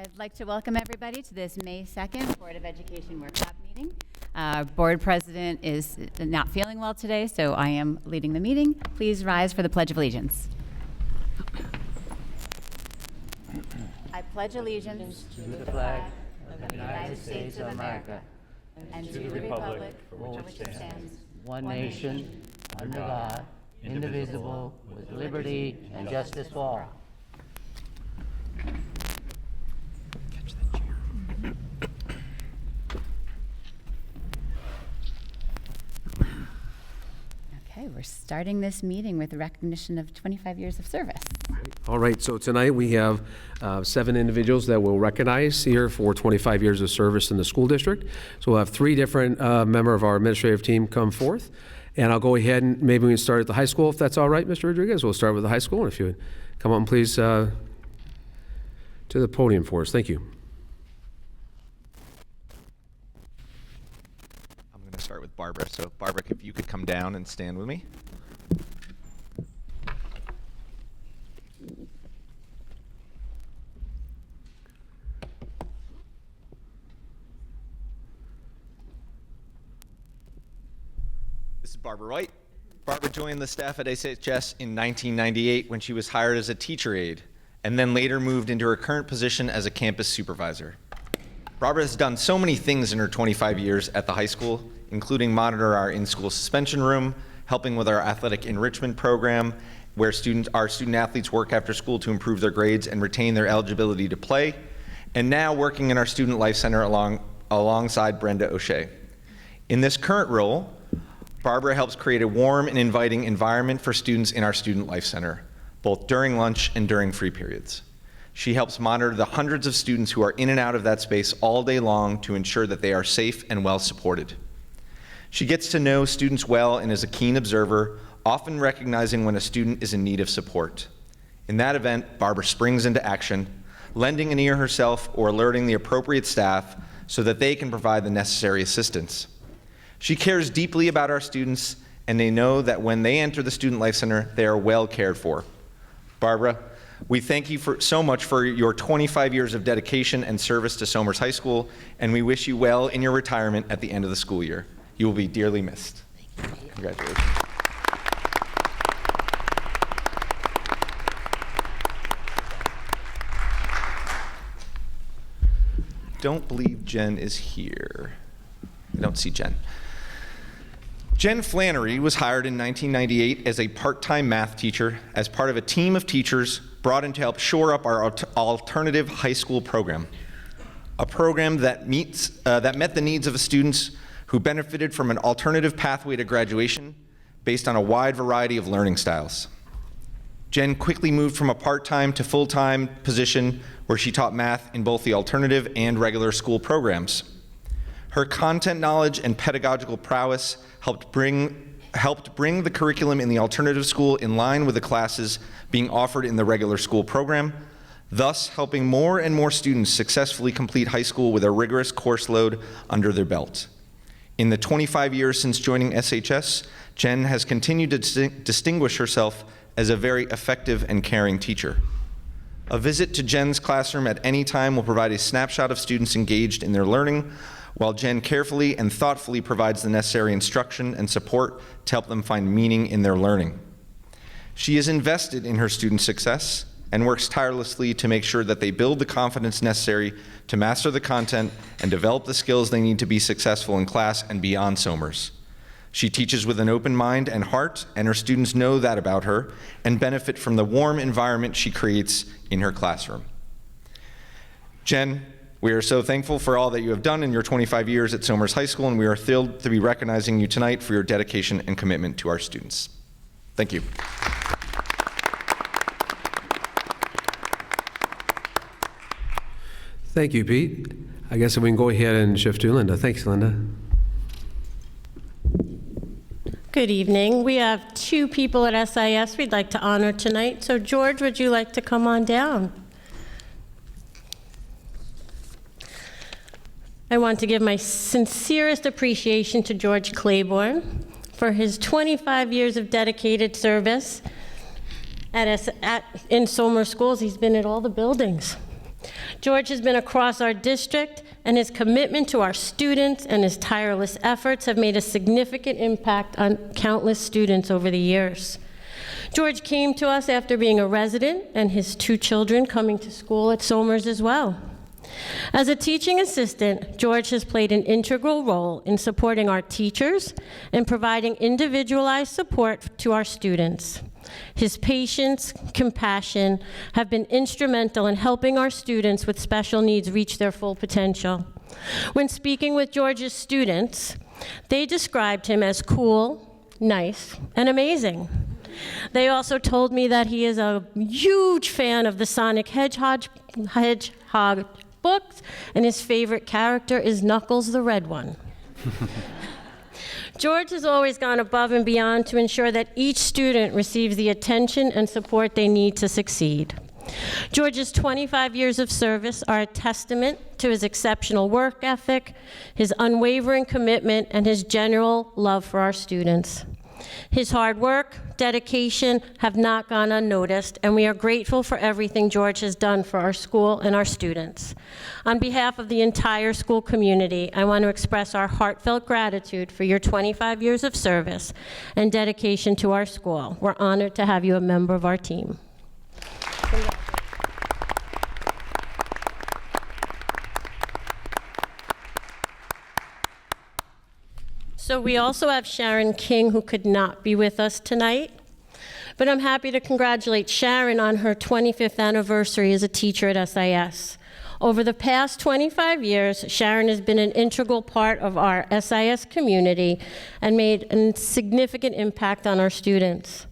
I'd like to welcome everybody to this May 2nd Board of Education Workshop meeting. Board President is not feeling well today, so I am leading the meeting. Please rise for the Pledge of Allegiance. I pledge allegiance to the flag of the United States of America and to the republic for which it stands, one nation, under God, indivisible, with liberty and justice for all. Okay, we're starting this meeting with recognition of 25 years of service. All right, so tonight we have 7 individuals that we'll recognize here for 25 years of service in the school district. So we'll have 3 different members of our administrative team come forth. And I'll go ahead and maybe we can start at the high school, if that's all right, Mr. Rodriguez. We'll start with the high school, and if you would come on, please, to the podium for us. Thank you. I'm going to start with Barbara. So Barbara, if you could come down and stand with me. This is Barbara Wright. Barbara joined the staff at SCSD in 1998 when she was hired as a teacher aide, and then later moved into her current position as a campus supervisor. Barbara has done so many things in her 25 years at the high school, including monitor our in-school suspension room, helping with our athletic enrichment program, where our student athletes work after school to improve their grades and retain their eligibility to play, and now working in our Student Life Center alongside Brenda O'Shea. In this current role, Barbara helps create a warm and inviting environment for students in our Student Life Center, both during lunch and during free periods. She helps monitor the hundreds of students who are in and out of that space all day long to ensure that they are safe and well supported. She gets to know students well and is a keen observer, often recognizing when a student is in need of support. In that event, Barbara springs into action, lending an ear herself or alerting the appropriate staff so that they can provide the necessary assistance. She cares deeply about our students, and they know that when they enter the Student Life Center, they are well cared for. Barbara, we thank you so much for your 25 years of dedication and service to Somers High School, and we wish you well in your retirement at the end of the school year. You will be dearly missed. Thank you. Congratulations. Don't believe Jen is here. I don't see Jen. Jen Flannery was hired in 1998 as a part-time math teacher as part of a team of teachers brought in to help shore up our alternative high school program, a program that met the needs of students who benefited from an alternative pathway to graduation based on a wide variety of learning styles. Jen quickly moved from a part-time to full-time position where she taught math in both the alternative and regular school programs. Her content knowledge and pedagogical prowess helped bring the curriculum in the alternative school in line with the classes being offered in the regular school program, thus helping more and more students successfully complete high school with a rigorous course load under their belt. In the 25 years since joining SHS, Jen has continued to distinguish herself as a very effective and caring teacher. A visit to Jen's classroom at any time will provide a snapshot of students engaged in their learning, while Jen carefully and thoughtfully provides the necessary instruction and support to help them find meaning in their learning. She is invested in her students' success and works tirelessly to make sure that they build the confidence necessary to master the content and develop the skills they need to be successful in class and beyond Somers. She teaches with an open mind and heart, and her students know that about her and benefit from the warm environment she creates in her classroom. Jen, we are so thankful for all that you have done in your 25 years at Somers High School, and we are thrilled to be recognizing you tonight for your dedication and commitment to our students. Thank you. Thank you, Pete. I guess if we can go ahead and shift to Linda. Thanks, Linda. Good evening. We have 2 people at SIS we'd like to honor tonight. So George, would you like to come on down? I want to give my sincerest appreciation to George Claiborne for his 25 years of dedicated service in Somers Schools. He's been at all the buildings. George has been across our district, and his commitment to our students and his tireless efforts have made a significant impact on countless students over the years. George came to us after being a resident and his 2 children coming to school at Somers as well. As a teaching assistant, George has played an integral role in supporting our teachers and providing individualized support to our students. His patience, compassion have been instrumental in helping our students with special needs reach their full potential. When speaking with George's students, they described him as cool, nice, and amazing. They also told me that he is a huge fan of the Sonic Hedgehog books, and his favorite character is Knuckles the Red One. George has always gone above and beyond to ensure that each student receives the attention and support they need to succeed. George's 25 years of service are a testament to his exceptional work ethic, his unwavering commitment, and his general love for our students. His hard work, dedication have not gone unnoticed, and we are grateful for everything George has done for our school and our students. On behalf of the entire school community, I want to express our heartfelt gratitude for your 25 years of service and dedication to our school. We're honored to have you a member of our team. So we also have Sharon King, who could not be with us tonight. But I'm happy to congratulate Sharon on her 25th anniversary as a teacher at SIS. Over the past 25 years, Sharon has been an integral part of our SIS community and made a significant impact on our students.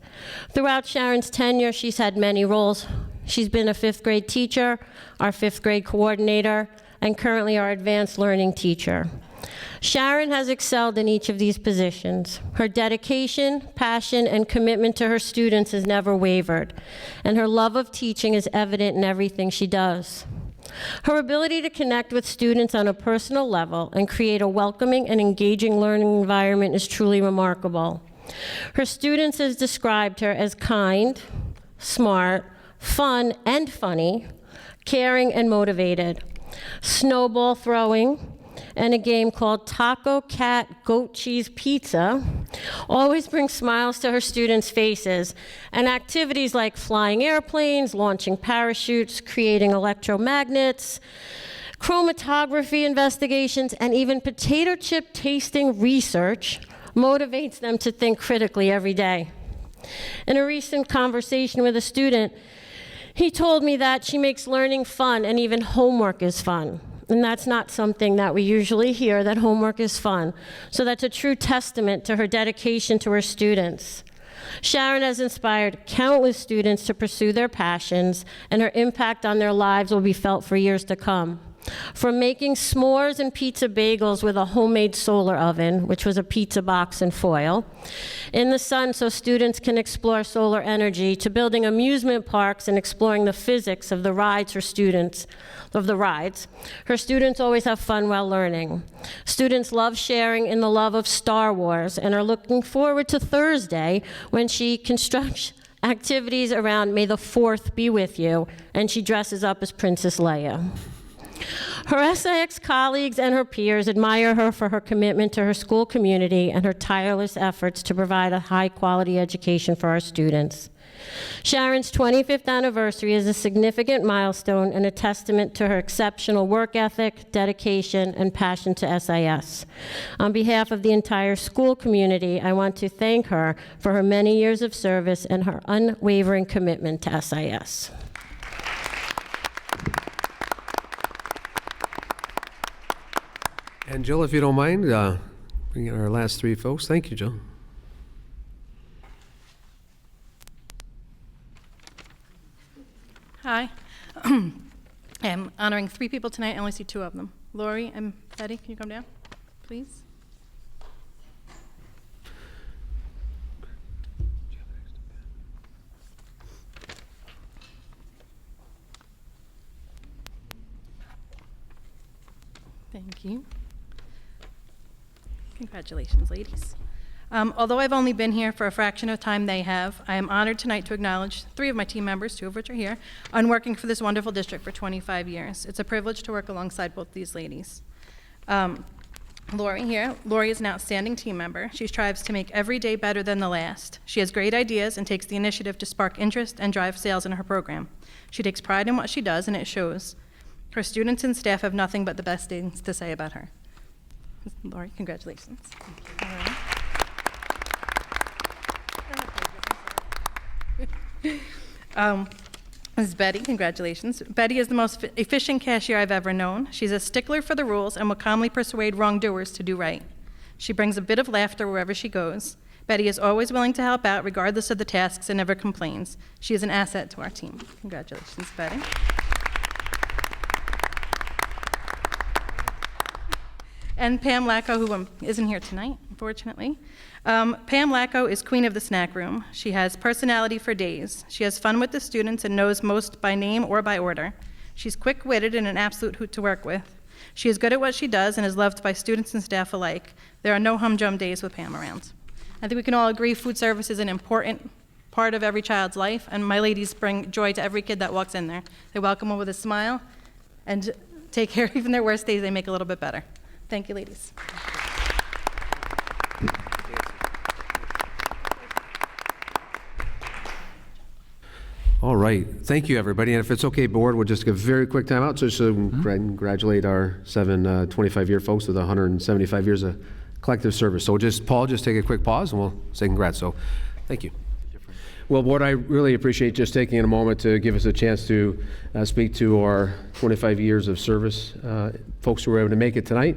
Throughout Sharon's tenure, she's had many roles. She's been a 5th grade teacher, our 5th grade coordinator, and currently our advanced learning teacher. Sharon has excelled in each of these positions. Her dedication, passion, and commitment to her students has never wavered, and her love of teaching is evident in everything she does. Her ability to connect with students on a personal level and create a welcoming and engaging learning environment is truly remarkable. Her students have described her as kind, smart, fun and funny, caring and motivated, snowball throwing, and a game called Taco Cat Goat Cheese Pizza always brings smiles to her students' faces, and activities like flying airplanes, launching parachutes, creating electromagnets, chromatography investigations, and even potato chip tasting research motivates them to think critically every day. In a recent conversation with a student, he told me that she makes learning fun and even homework is fun. And that's not something that we usually hear, that homework is fun. So that's a true testament to her dedication to her students. Sharon has inspired countless students to pursue their passions, and her impact on their lives will be felt for years to come. From making s'mores and pizza bagels with a homemade solar oven, which was a pizza box and foil, in the sun so students can explore solar energy, to building amusement parks and exploring the physics of the rides her students always have fun while learning. Students love sharing in the love of Star Wars and are looking forward to Thursday when she constructs activities around May the 4th be with you, and she dresses up as Princess Leia. Her SIX colleagues and her peers admire her for her commitment to her school community and her tireless efforts to provide a high-quality education for our students. Sharon's 25th anniversary is a significant milestone and a testament to her exceptional work ethic, dedication, and passion to SIS. On behalf of the entire school community, I want to thank her for her many years of service and her unwavering commitment to SIS. And Jill, if you don't mind, bring in our last 3 folks. Thank you, Jill. Hi. I'm honoring 3 people tonight. I only see 2 of them. Lori and Betty, can you come down, please? Thank you. Congratulations, ladies. Although I've only been here for a fraction of time they have, I am honored tonight to acknowledge 3 of my team members, 2 of which are here, on working for this wonderful district for 25 years. It's a privilege to work alongside both these ladies. Lori here. Lori is an outstanding team member. She strives to make every day better than the last. She has great ideas and takes the initiative to spark interest and drive sales in her program. She takes pride in what she does, and it shows. Her students and staff have nothing but the best things to say about her. Lori, congratulations. This is Betty, congratulations. Betty is the most efficient cashier I've ever known. She's a stickler for the rules and will calmly persuade wrongdoers to do right. She brings a bit of laughter wherever she goes. Betty is always willing to help out regardless of the tasks and never complains. She is an asset to our team. Congratulations, Betty. And Pam Lacko, who isn't here tonight, unfortunately. Pam Lacko is queen of the snack room. She has personality for days. She has fun with the students and knows most by name or by order. She's quick-witted and an absolute hoot to work with. She is good at what she does and is loved by students and staff alike. There are no humdrum days with Pam around. I think we can all agree food service is an important part of every child's life, and my ladies bring joy to every kid that walks in there. They welcome them with a smile and take care of even their worst days, they make a little bit better. Thank you, ladies. All right. Thank you, everybody. And if it's okay, board, we'll just give a very quick time out so congratulate our 7 25-year folks with 175 years of collective service. So Paul, just take a quick pause and we'll say congrats. So thank you. Well, board, I really appreciate just taking a moment to give us a chance to speak to our 25 years of service folks who were able to make it tonight.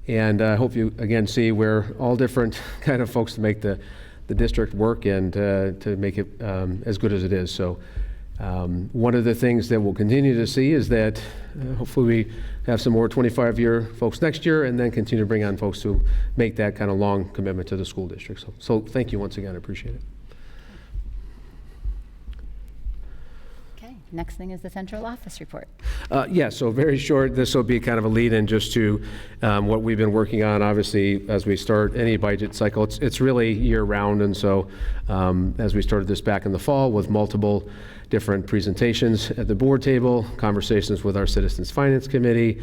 And I hope you, again, see we're all different kind of folks to make the district work and to make it as good as it is. So one of the things that we'll continue to see is that hopefully we have some more 25-year folks next year and then continue to bring on folks who make that kind of long commitment to the school district. So thank you once again. I appreciate it. Next thing is the central office report. Yeah, so very short. This will be kind of a lead-in just to what we've been working on. Obviously, as we start any budget cycle, it's really year-round, and so as we started this back in the fall with multiple different presentations at the board table, conversations with our Citizens Finance Committee,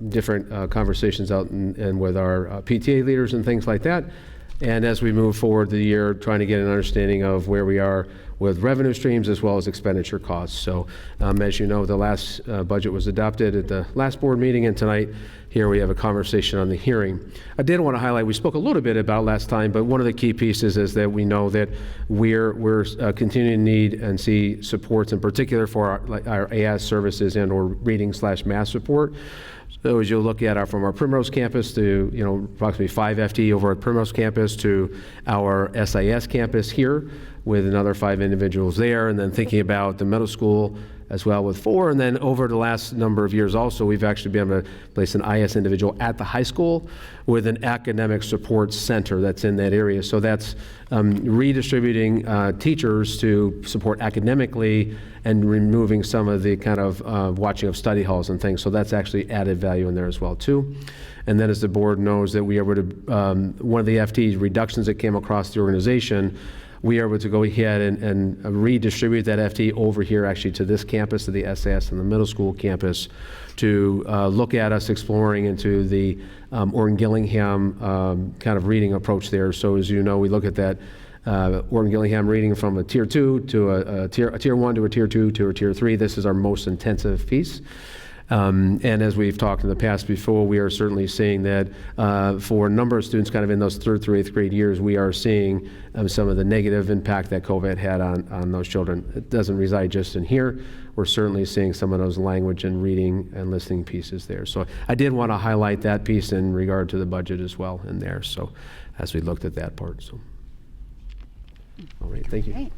different conversations out and with our PTA leaders and things like that. And as we move forward the year, trying to get an understanding of where we are with revenue streams as well as expenditure costs. So as you know, the last budget was adopted at the last board meeting, and tonight here we have a conversation on the hearing. I did want to highlight, we spoke a little bit about last time, but one of the key pieces is that we know that we're continuing to need and see supports in particular for our AS services and or reading/math support. So as you look at from our Primrose campus to, approximately 5 FTE over at Primrose campus to our SIS campus here with another 5 individuals there, and then thinking about the middle school as well with 4, and then over the last number of years also, we've actually been able to place an IS individual at the high school with an academic support center that's in that area. So that's redistributing teachers to support academically and removing some of the kind of watching of study halls and things. So that's actually added value in there as well too. And then as the board knows that we are able to, one of the FTE reductions that came across the organization, we are able to go ahead and redistribute that FTE over here actually to this campus, to the SAS and the middle school campus, to look at us exploring into the Orton-Gillingham kind of reading approach there. So as you know, we look at that Orton-Gillingham reading from a tier 2 to a tier 1 to a tier 2 to a tier 3. This is our most intensive piece. And as we've talked in the past before, we are certainly seeing that for a number of students kind of in those 3rd through 8th grade years, we are seeing some of the negative impact that COVID had on those children. It doesn't reside just in here. We're certainly seeing some of those language and reading and listening pieces there. So I did want to highlight that piece in regard to the budget as well in there. So as we looked at that part. So, all right, thank you. Great.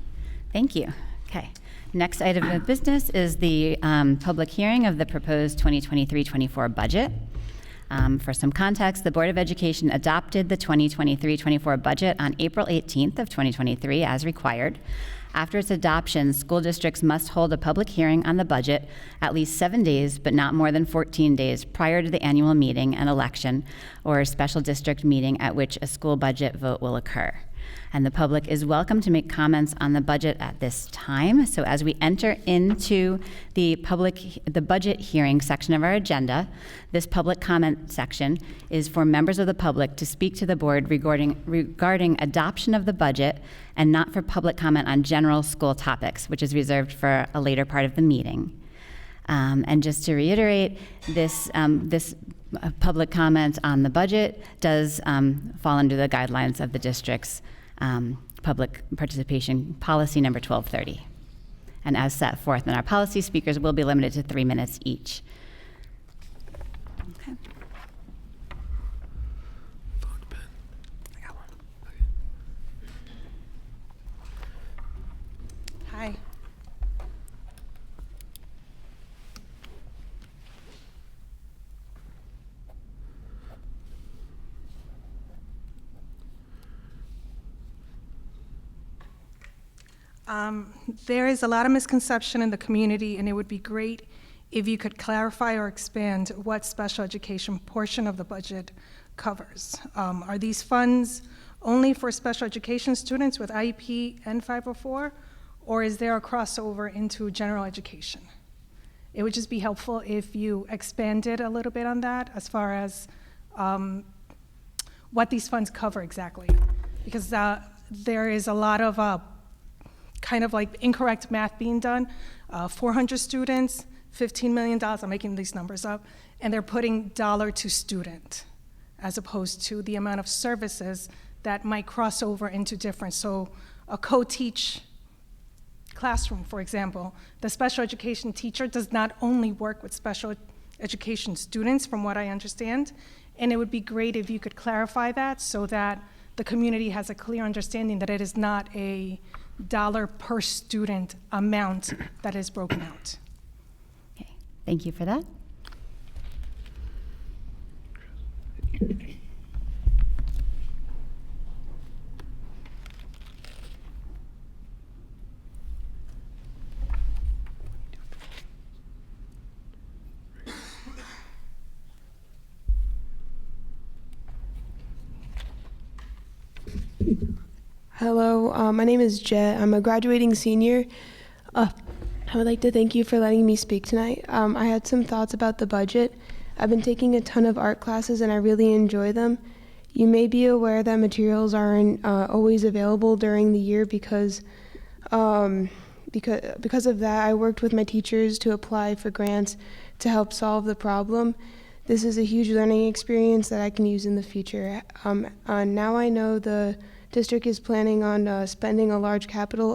Thank you. Okay. Next item of business is the public hearing of the proposed 2023-24 budget. For some context, the Board of Education adopted the 2023-24 budget on April 18th of 2023 as required. After its adoption, school districts must hold a public hearing on the budget at least 7 days, but not more than 14 days prior to the annual meeting and election or a special district meeting at which a school budget vote will occur. And the public is welcome to make comments on the budget at this time. So as we enter into the budget hearing section of our agenda, this public comment section is for members of the public to speak to the board regarding adoption of the budget and not for public comment on general school topics, which is reserved for a later part of the meeting. And just to reiterate, this public comment on the budget does fall under the guidelines of the district's public participation policy number 1230. And as set forth in our policy, speakers will be limited to 3 minutes each. Okay. I got one. Hi. There is a lot of misconception in the community, and it would be great if you could clarify or expand what special education portion of the budget covers. Are these funds only for special education students with IEP and 504, or is there a crossover into general education? It would just be helpful if you expanded a little bit on that as far as what these funds cover exactly, because there is a lot of kind of like incorrect math being done. 400 students, $15 million, I'm making these numbers up, and they're putting dollar to student as opposed to the amount of services that might cross over into different. So a co-teach classroom, for example, the special education teacher does not only work with special education students, from what I understand, and it would be great if you could clarify that so that the community has a clear understanding that it is not a dollar per student amount that is broken out. Okay, thank you for that. Hello, my name is Jet. I'm a graduating senior. I would like to thank you for letting me speak tonight. I had some thoughts about the budget. I've been taking a ton of art classes and I really enjoy them. You may be aware that materials aren't always available during the year because of that, I worked with my teachers to apply for grants to help solve the problem. This is a huge learning experience that I can use in the future. Now I know the district is planning on spending a large capital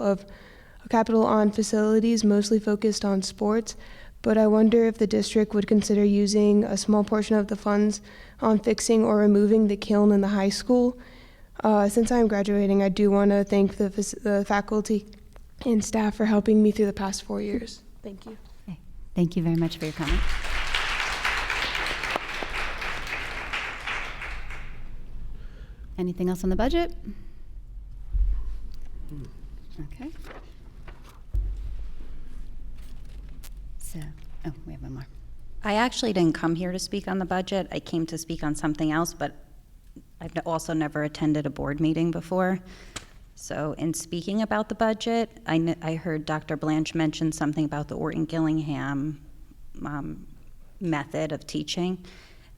on facilities, mostly focused on sports, but I wonder if the district would consider using a small portion of the funds on fixing or removing the kiln in the high school. Since I'm graduating, I do want to thank the faculty and staff for helping me through the past 4 years. Thank you. Okay. Thank you very much for your comment. Anything else on the budget? Okay. So, we have one more. I actually didn't come here to speak on the budget. I came to speak on something else, but I've also never attended a board meeting before. So in speaking about the budget, I heard Dr. Blanche mention something about the Orton-Gillingham method of teaching.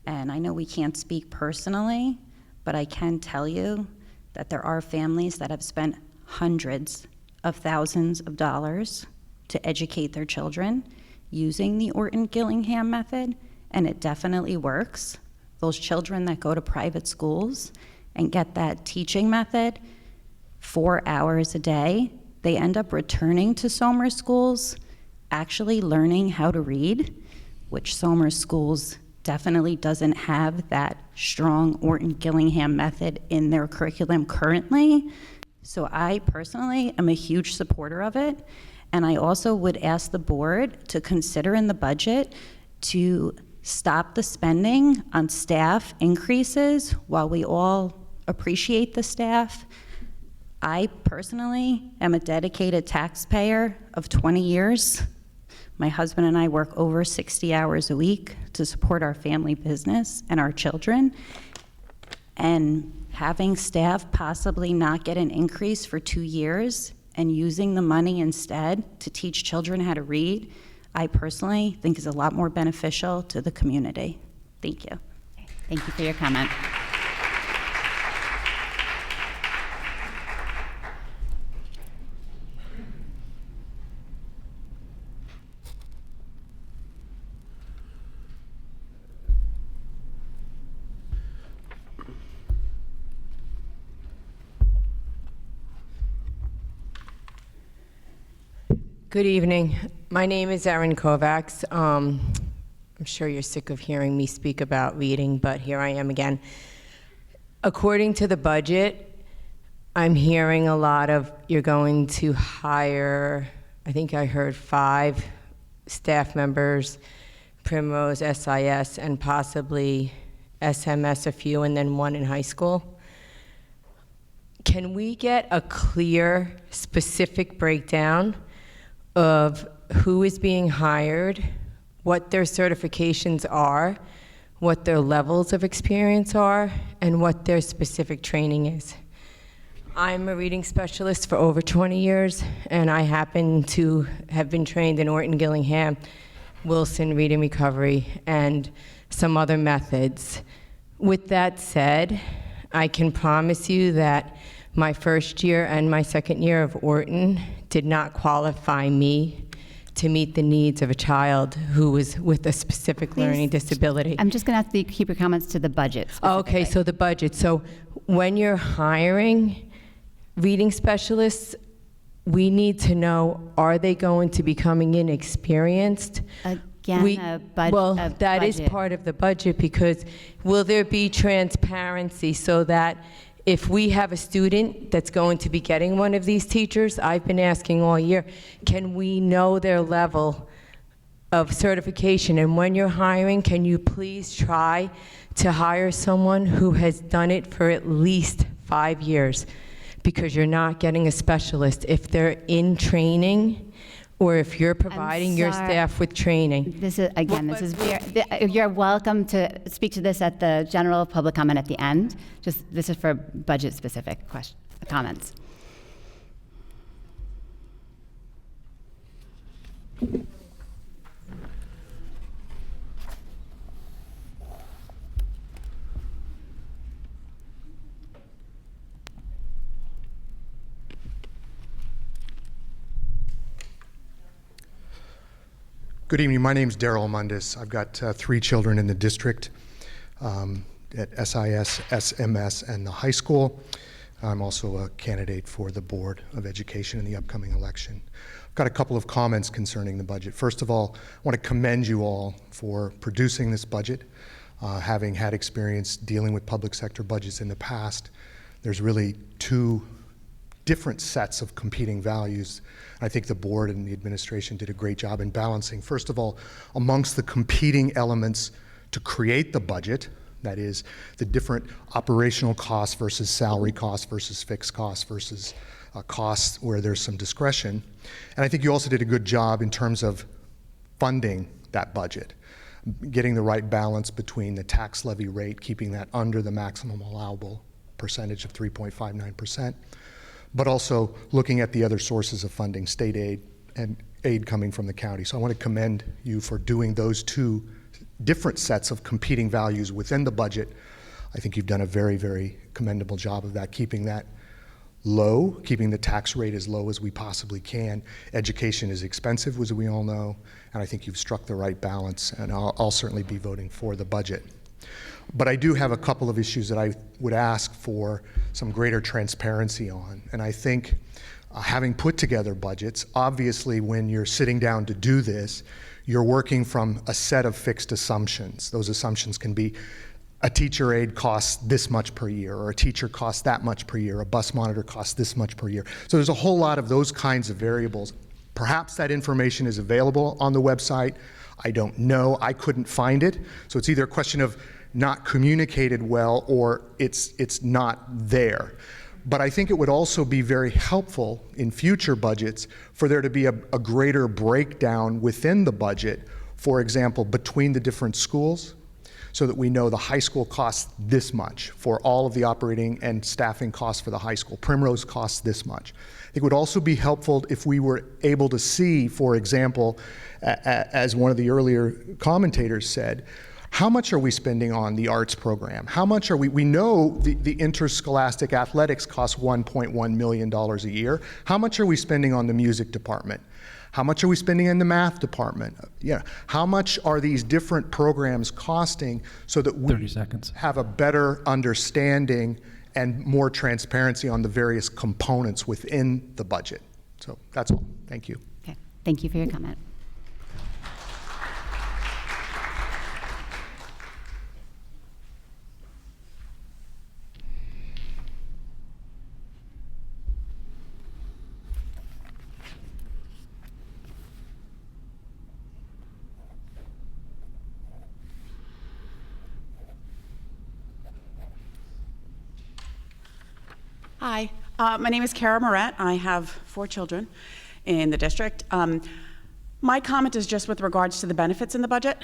And I know we can't speak personally, but I can tell you that there are families that have spent hundreds of thousands of dollars to educate their children using the Orton-Gillingham method, and it definitely works. Those children that go to private schools and get that teaching method 4 hours a day, they end up returning to Somers schools, actually learning how to read, which Somers schools definitely doesn't have that strong Orton-Gillingham method in their curriculum currently. So I personally am a huge supporter of it. And I also would ask the board to consider in the budget to stop the spending on staff increases while we all appreciate the staff. I personally am a dedicated taxpayer of 20 years. My husband and I work over 60 hours a week to support our family business and our children. And having staff possibly not get an increase for 2 years and using the money instead to teach children how to read, I personally think is a lot more beneficial to the community. Thank you. Thank you for your comment. Good evening. My name is Erin Kovacs. I'm sure you're sick of hearing me speak about reading, but here I am again. According to the budget, I'm hearing a lot of you're going to hire, I think I heard 5 staff members, Primrose, SIS, and possibly SMS, a few, and then 1 in high school. Can we get a clear, specific breakdown of who is being hired, what their certifications are, what their levels of experience are, and what their specific training is? I'm a reading specialist for over 20 years, and I happen to have been trained in Orton Gillingham, Wilson Reading Recovery, and some other methods. With that said, I can promise you that my first year and my second year of Orton did not qualify me to meet the needs of a child who was with a specific learning disability. I'm just going to have to keep your comments to the budget. Okay, so the budget. So when you're hiring reading specialists, we need to know, are they going to be coming in experienced? Again, Well, that is part of the budget, because will there be transparency so that if we have a student that's going to be getting one of these teachers, I've been asking all year, can we know their level of certification? And when you're hiring, can you please try to hire someone who has done it for at least 5 years? Because you're not getting a specialist if they're in training, or if you're providing your staff with training. This is, again, this is you're welcome to speak to this at the general public comment at the end. Just, this is for budget-specific comments. Good evening. My name is Daryl Mundus. I've got 3 children in the district at SIS, SMS, and the high school. I'm also a candidate for the Board of Education in the upcoming election. I've got a couple of comments concerning the budget. First of all, I want to commend you all for producing this budget. Having had experience dealing with public sector budgets in the past, there's really 2 different sets of competing values. I think the board and the administration did a great job in balancing, first of all, amongst the competing elements to create the budget, that is, the different operational costs versus salary costs versus fixed costs versus costs where there's some discretion. And I think you also did a good job in terms of funding that budget, getting the right balance between the tax levy rate, keeping that under the maximum allowable percentage of 3.59%, but also looking at the other sources of funding, state aid and aid coming from the county. So I want to commend you for doing those 2 different sets of competing values within the budget. I think you've done a very, very commendable job of that, keeping that low, keeping the tax rate as low as we possibly can. Education is expensive, as we all know, and I think you've struck the right balance, and I'll certainly be voting for the budget. But I do have a couple of issues that I would ask for some greater transparency on. And I think having put together budgets, obviously when you're sitting down to do this, you're working from a set of fixed assumptions. Those assumptions can be a teacher aide costs this much per year, or a teacher costs that much per year, a bus monitor costs this much per year. So there's a whole lot of those kinds of variables. Perhaps that information is available on the website. I don't know. I couldn't find it. So it's either a question of not communicated well or it's not there. But I think it would also be very helpful in future budgets for there to be a greater breakdown within the budget, for example, between the different schools, so that we know the high school costs this much for all of the operating and staffing costs for the high school. Primrose costs this much. I think it would also be helpful if we were able to see, for example, as one of the earlier commentators said, how much are we spending on the arts program? How much are we know the interscholastic athletics costs $1.1 million a year. How much are we spending on the music department? How much are we spending in the math department? Yeah. How much are these different programs costing so that we 30 seconds. Have a better understanding and more transparency on the various components within the budget? So that's all. Thank you. Okay, thank you for your comment. Hi, my name is Cara Moret. I have 4 children in the district. My comment is just with regards to the benefits in the budget.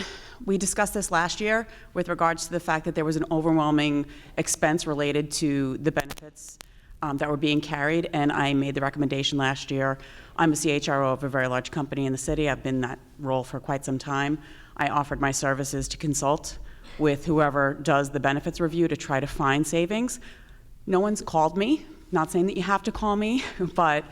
We discussed this last year with regards to the fact that there was an overwhelming expense related to the benefits that were being carried, and I made the recommendation last year. I'm a CHRO of a very large company in the city. I've been in that role for quite some time. I offered my services to consult with whoever does the benefits review to try to find savings. No one's called me, not saying that you have to call me, but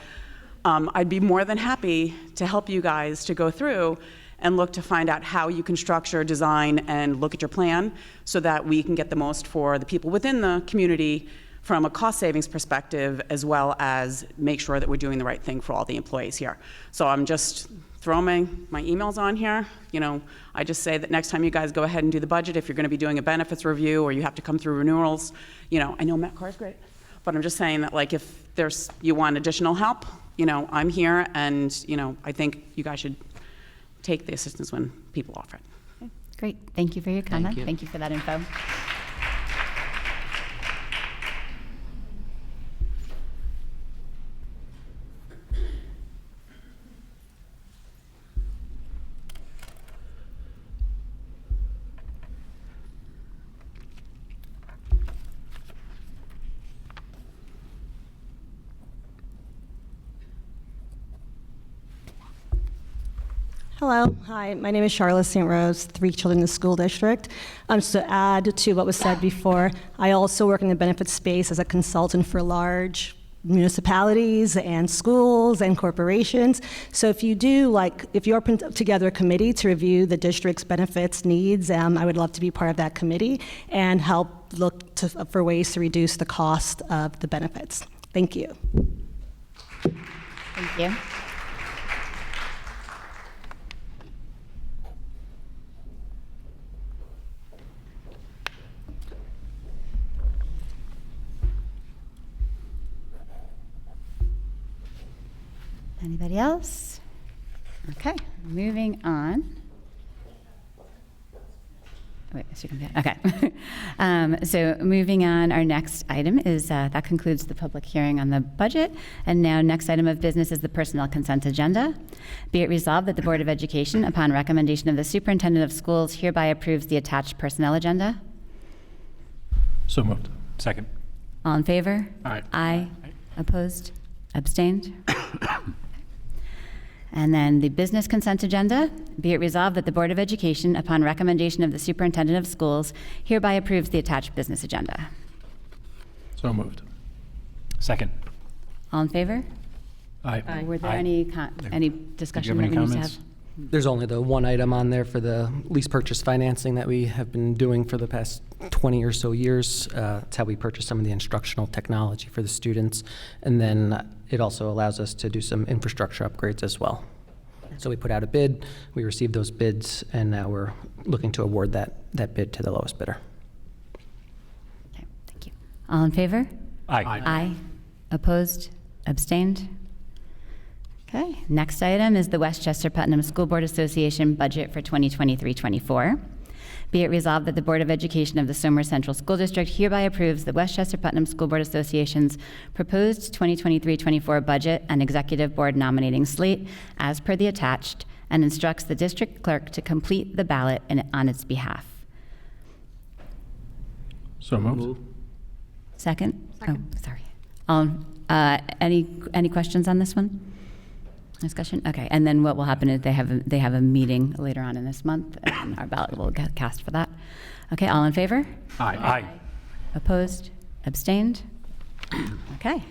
I'd be more than happy to help you guys to go through and look to find out how you can structure, design, and look at your plan so that we can get the most for the people within the community from a cost savings perspective, as well as make sure that we're doing the right thing for all the employees here. So I'm just throwing my emails on here. You know, I just say that next time you guys go ahead and do the budget, if you're going to be doing a benefits review or you have to come through renewals, you know, I know Matt Carr's great, but I'm just saying that, like, if you want additional help, you know, I'm here, and, you know, I think you guys should take the assistance when people offer it. Okay, great, thank you for your comment. Thank you for that info. Hello, hi, my name is Charlotte St. Rose, 3 children in the school district. Just to add to what was said before, I also work in the benefits space as a consultant for large municipalities and schools and corporations. So if you do, if you're putting together a committee to review the district's benefits needs, I would love to be part of that committee and help look for ways to reduce the cost of the benefits. Thank you. Thank you. Anybody else? Okay, moving on. Wait, okay. So moving on, our next item is, that concludes the public hearing on the budget. And now next item of business is the personnel consent agenda. Be it resolved that the Board of Education, upon recommendation of the Superintendent of Schools, hereby approves the attached personnel agenda. So moved. Second. All in favor? Aye. Aye. Opposed? Abstained? And then the business consent agenda. Be it resolved that the Board of Education, upon recommendation of the Superintendent of Schools, hereby approves the attached business agenda. So moved. Second. All in favor? Aye. Were there Aye. any discussion Did that you we have need any to have? comments? There's only the one item on there for the lease purchase financing that we have been doing for the past 20 or so years. It's how we purchase some of the instructional technology for the students. And then it also allows us to do some infrastructure upgrades as well. So we put out a bid, we received those bids, and now we're looking to award that bid to the lowest bidder. Okay, thank you. All in favor? Aye. Aye. Opposed? Abstained? Okay, next item is the Westchester Putnam School Board Association budget for 2023-24. Be it resolved that the Board of Education of the Somer Central School District hereby approves the Westchester Putnam School Board Association's proposed 2023-24 budget and executive board nominating slate as per the attached, and instructs the district clerk to complete the ballot on its behalf. So moved. Second? Oh, sorry. Any questions on this one? Discussion? Okay, and then what will happen is they have a meeting later on in this month, and our ballot will get cast for that. Okay, all in favor? Aye. Opposed? Abstained? Okay.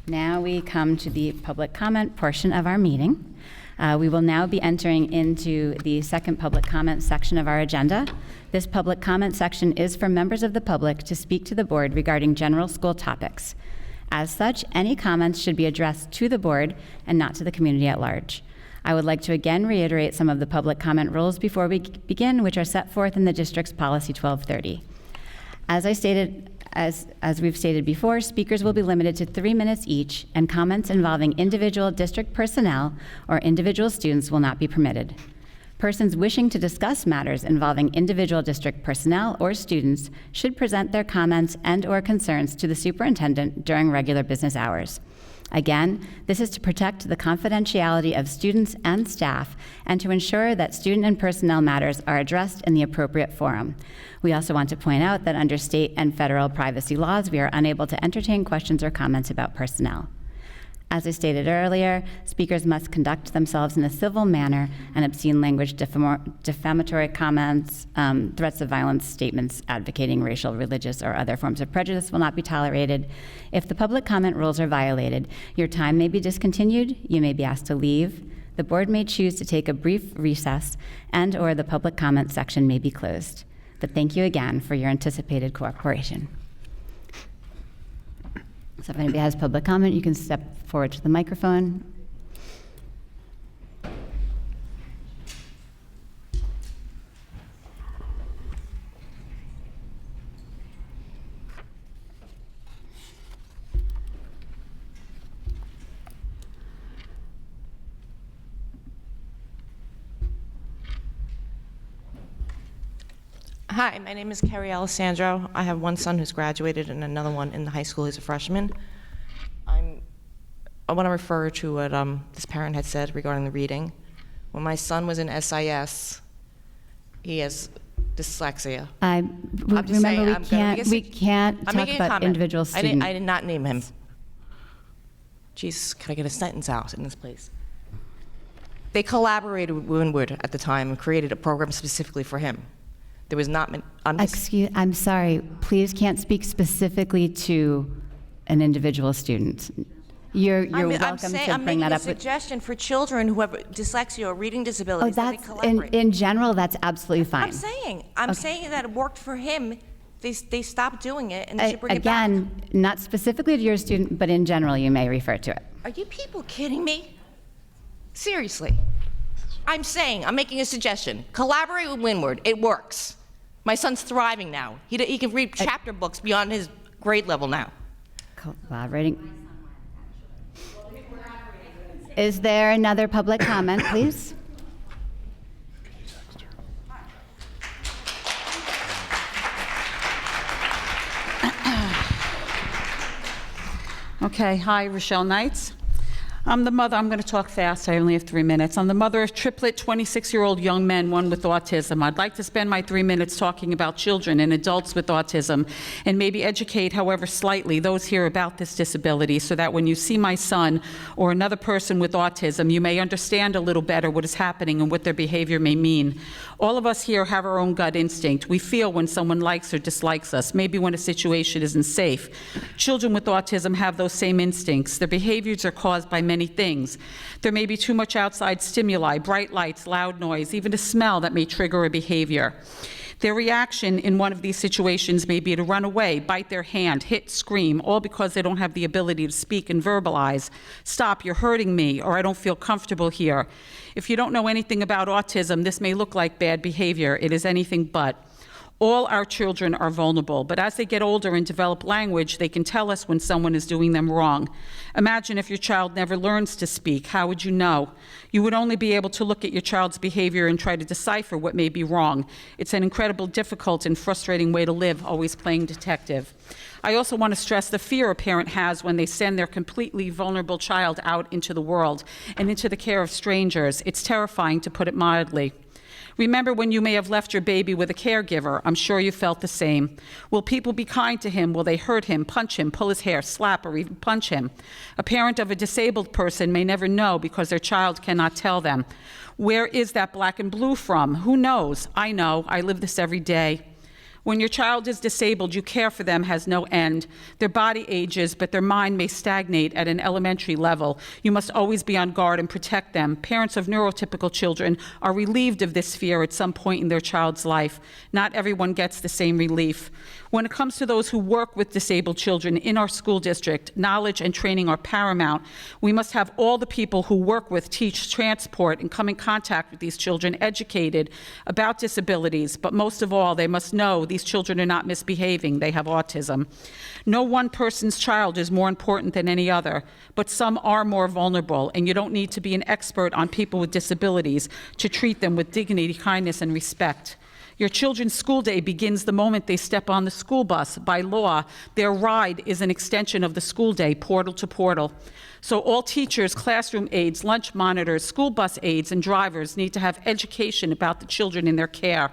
Now we come to the public comment portion of our meeting. We will now be entering into the second public comment section of our agenda. This public comment section is for members of the public to speak to the board regarding general school topics. As such, any comments should be addressed to the board and not to the community at large. I would like to again reiterate some of the public comment rules before we begin, which are set forth in the district's policy 1230. As we've stated before, speakers will be limited to 3 minutes each, and comments involving individual district personnel or individual students will not be permitted. Persons wishing to discuss matters involving individual district personnel or students should present their comments and/or concerns to the superintendent during regular business hours. Again, this is to protect the confidentiality of students and staff and to ensure that student and personnel matters are addressed in the appropriate forum. We also want to point out that under state and federal privacy laws, we are unable to entertain questions or comments about personnel. As I stated earlier, speakers must conduct themselves in a civil manner, and obscene language, defamatory comments, threats of violence, statements advocating racial, religious, or other forms of prejudice will not be tolerated. If the public comment rules are violated, your time may be discontinued, you may be asked to leave, the board may choose to take a brief recess, and/or the public comment section may be closed. But thank you again for your anticipated cooperation. So if anybody has public comment, you can step forward to the microphone. Hi, my name is Carrie Alessandro. I have one son who's graduated and another one in the high school who's a freshman. I want to refer to what this parent had said regarding the reading. When my son was in SIS, he has dyslexia. We can't talk about individual students. I did not name him. Jeez, can I get a sentence out in this place? They collaborated with Winwood at the time and created a program specifically for him. There was not. I'm sorry. Please can't speak specifically to an individual student. You're welcome to bring that up. I'm making a suggestion for children who have dyslexia or reading disabilities. That's in general. That's absolutely fine. I'm saying that it worked for him. They stopped doing it, and they should bring it back. Again, not specifically to your student, but in general, you may refer to it. Are you people kidding me? Seriously. I'm making a suggestion. Collaborate with Winward. It works. My son's thriving now. He can read chapter books beyond his grade level now. Collaborating. Is there another public comment, please? Okay, hi, Rochelle Knights. I'm the mother, I'm going to talk fast, I only have 3 minutes. I'm the mother of triplet 26-year-old young men, one with autism. I'd like to spend my 3 minutes talking about children and adults with autism and maybe educate, however slightly, those here about this disability so that when you see my son or another person with autism, you may understand a little better what is happening and what their behavior may mean. All of us here have our own gut instinct. We feel when someone likes or dislikes us, maybe when a situation isn't safe. Children with autism have those same instincts. Their behaviors are caused by many things. There may be too much outside stimuli, bright lights, loud noise, even a smell that may trigger a behavior. Their reaction in one of these situations may be to run away, bite their hand, hit, scream, all because they don't have the ability to speak and verbalize. Stop, you're hurting me, or I don't feel comfortable here. If you don't know anything about autism, this may look like bad behavior. It is anything but. All our children are vulnerable, but as they get older and develop language, they can tell us when someone is doing them wrong. Imagine if your child never learns to speak. How would you know? You would only be able to look at your child's behavior and try to decipher what may be wrong. It's an incredibly difficult and frustrating way to live, always playing detective. I also want to stress the fear a parent has when they send their completely vulnerable child out into the world and into the care of strangers. It's terrifying, to put it mildly. Remember when you may have left your baby with a caregiver. I'm sure you felt the same. Will people be kind to him? Will they hurt him, punch him, pull his hair, slap, or even punch him? A parent of a disabled person may never know because their child cannot tell them. Where is that black and blue from? Who knows? I know. I live this every day. When your child is disabled, you care for them has no end. Their body ages, but their mind may stagnate at an elementary level. You must always be on guard and protect them. Parents of neurotypical children are relieved of this fear at some point in their child's life. Not everyone gets the same relief. When it comes to those who work with disabled children in our school district, knowledge and training are paramount. We must have all the people who work with, teach, transport, and come in contact with these children educated about disabilities, but most of all, they must know these children are not misbehaving. They have autism. No one person's child is more important than any other, but some are more vulnerable, and you don't need to be an expert on people with disabilities to treat them with dignity, kindness, and respect. Your children's school day begins the moment they step on the school bus. By law, their ride is an extension of the school day, portal to portal. So all teachers, classroom aides, lunch monitors, school bus aides, and drivers need to have education about the children in their care.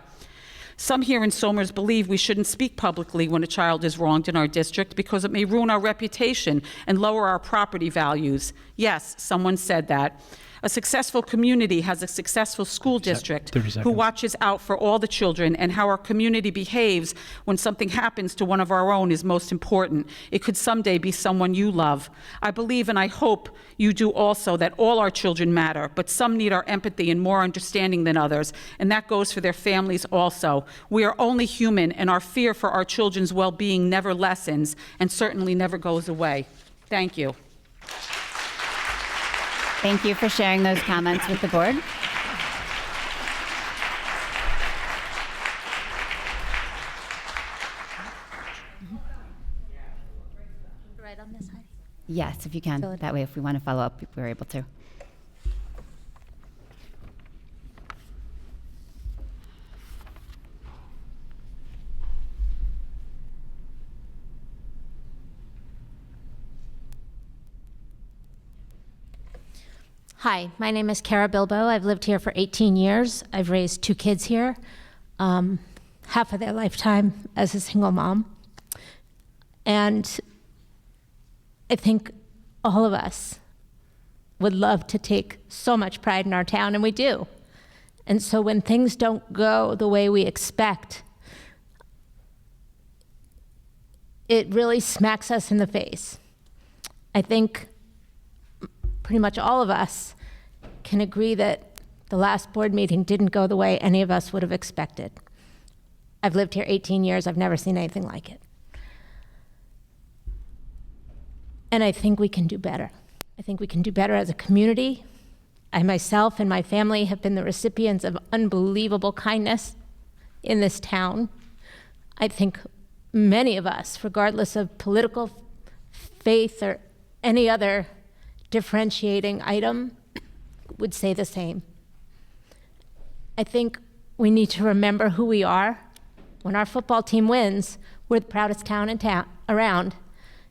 Some here in Somers believe we shouldn't speak publicly when a child is wronged in our district because it may ruin our reputation and lower our property values. Yes, someone said that. A successful community has a successful school district who watches out for all the children, and how our community behaves when something happens to one of our own is most important. It could someday be someone you love. I believe, and I hope you do also, that all our children matter, but some need our empathy and more understanding than others, and that goes for their families also. We are only human, and our fear for our children's well-being never lessens and certainly never goes away. Thank you. Thank you for sharing those comments with the board. Right on this side. Yes, if you can. That way, if we want to follow up, we're able to. Hi, my name is Cara Bilbo. I've lived here for 18 years. I've raised 2 kids here, half of their lifetime as a single mom. And I think all of us would love to take so much pride in our town, and we do. And so when things don't go the way we expect, it really smacks us in the face. I think pretty much all of us can agree that the last board meeting didn't go the way any of us would have expected. I've lived here 18 years. I've never seen anything like it. And I think we can do better. I think we can do better as a community. I myself and my family have been the recipients of unbelievable kindness in this town. I think many of us, regardless of political faith or any other differentiating item, would say the same. I think we need to remember who we are. When our football team wins, we're the proudest town in town around,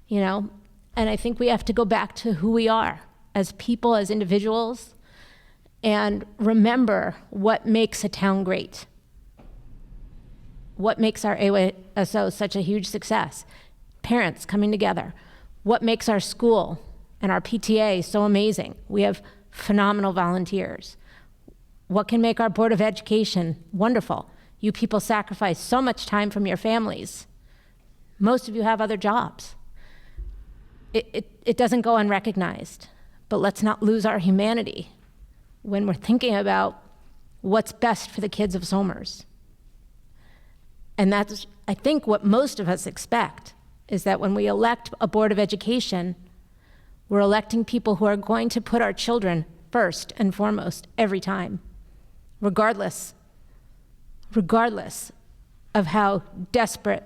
you know? And I think we have to go back to who we are as people, as individuals, and remember what makes a town great. What makes our ASO such a huge success? Parents coming together. What makes our school and our PTA so amazing? We have phenomenal volunteers. What can make our Board of Education wonderful? You people sacrifice so much time from your families. Most of you have other jobs. It doesn't go unrecognized, but let's not lose our humanity when we're thinking about what's best for the kids of Somers. And that's, I think, what most of us expect, is that when we elect a Board of Education, we're electing people who are going to put our children first and foremost every time, regardless of how desperate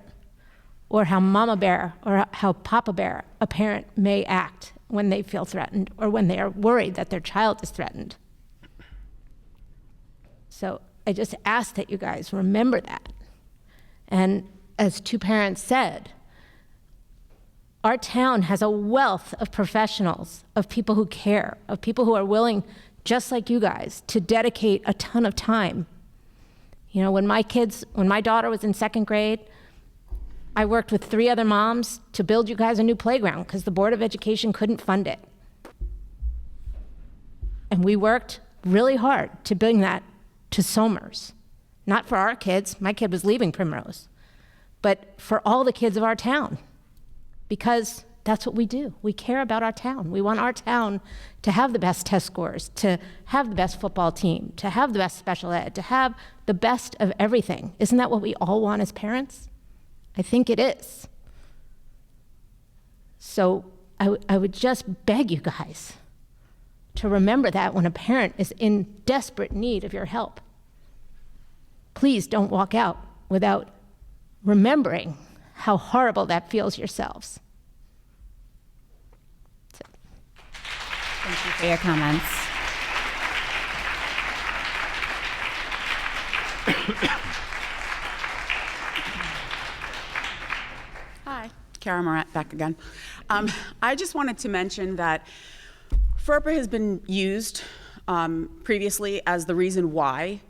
or how mama bear or how papa bear a parent may act when they feel threatened or when they are worried that their child is threatened. So I just ask that you guys remember that. And as two parents said, our town has a wealth of professionals, of people who care, of people who are willing, just like you guys, to dedicate a ton of time. You know, when my daughter was in 2nd grade, I worked with 3 other moms to build you guys a new playground because the Board of Education couldn't fund it. And we worked really hard to bring that to Somers. Not for our kids, my kid was leaving Primrose, but for all the kids of our town, because that's what we do. We care about our town. We want our town to have the best test scores, to have the best football team, to have the best special ed, to have the best of everything. Isn't that what we all want as parents? I think it is. So I would just beg you guys to remember that when a parent is in desperate need of your help. Please don't walk out without remembering how horrible that feels yourselves. Thank you for your comments. Hi, Cara Moret back again. I just wanted to mention that FERPA has been used previously as the reason why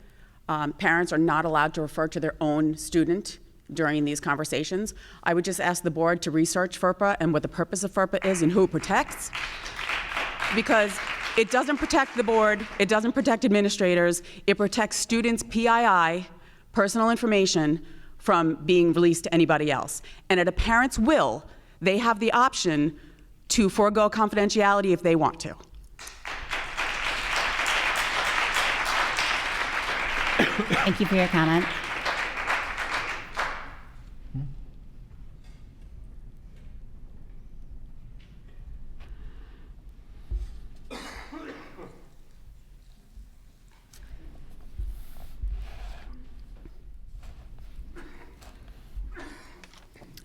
parents are not allowed to refer to their own student during these conversations. I would just ask the board to research FERPA and what the purpose of FERPA is and who it protects, because it doesn't protect the board, it doesn't protect administrators, it protects students' PII, personal information, from being released to anybody else. And at a parent's will, they have the option to forego confidentiality if they want to. Thank you for your comment.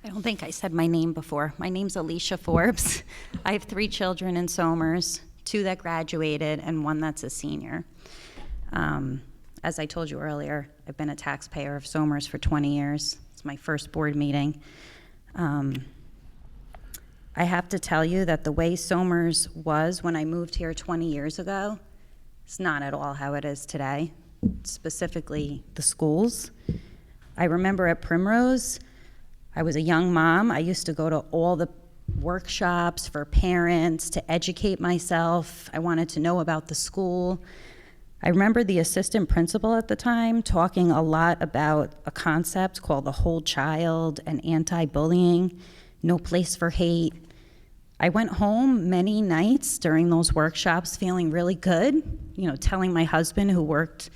I don't think I said my name before. My name's Alicia Forbes. I have 3 children in Somers, 2 that graduated and 1 that's a senior. As I told you earlier, I've been a taxpayer of Somers for 20 years. It's my first board meeting. I have to tell you that the way Somers was when I moved here 20 years ago, it's not at all how it is today, specifically the schools. I remember at Primrose, I was a young mom. I used to go to all the workshops for parents to educate myself. I wanted to know about the school. I remember the assistant principal at the time talking a lot about a concept called the whole child and anti-bullying, no place for hate. I went home many nights during those workshops feeling really good, you know, telling my husband, who worked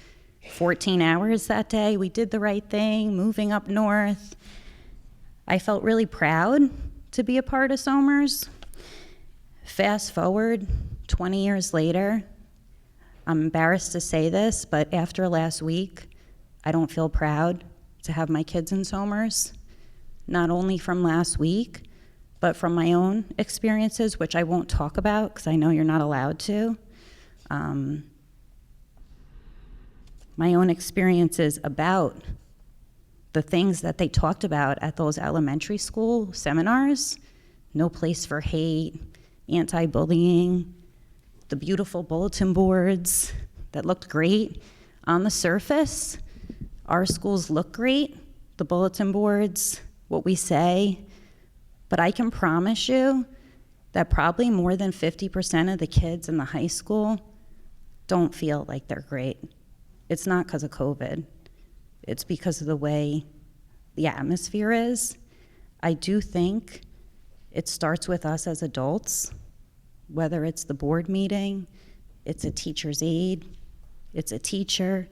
14 hours that day, we did the right thing, moving up north. I felt really proud to be a part of Somers. Fast forward 20 years later, I'm embarrassed to say this, but after last week, I don't feel proud to have my kids in Somers, not only from last week, but from my own experiences, which I won't talk about because I know you're not allowed to. My own experiences about the things that they talked about at those elementary school seminars, no place for hate, anti-bullying, the beautiful bulletin boards that looked great. On the surface, our schools look great, the bulletin boards, what we say, but I can promise you that probably more than 50% of the kids in the high school don't feel like they're great. It's not because of COVID. It's because of the way the atmosphere is. I do think it starts with us as adults, whether it's the board meeting, it's a teacher's aide, it's a teacher.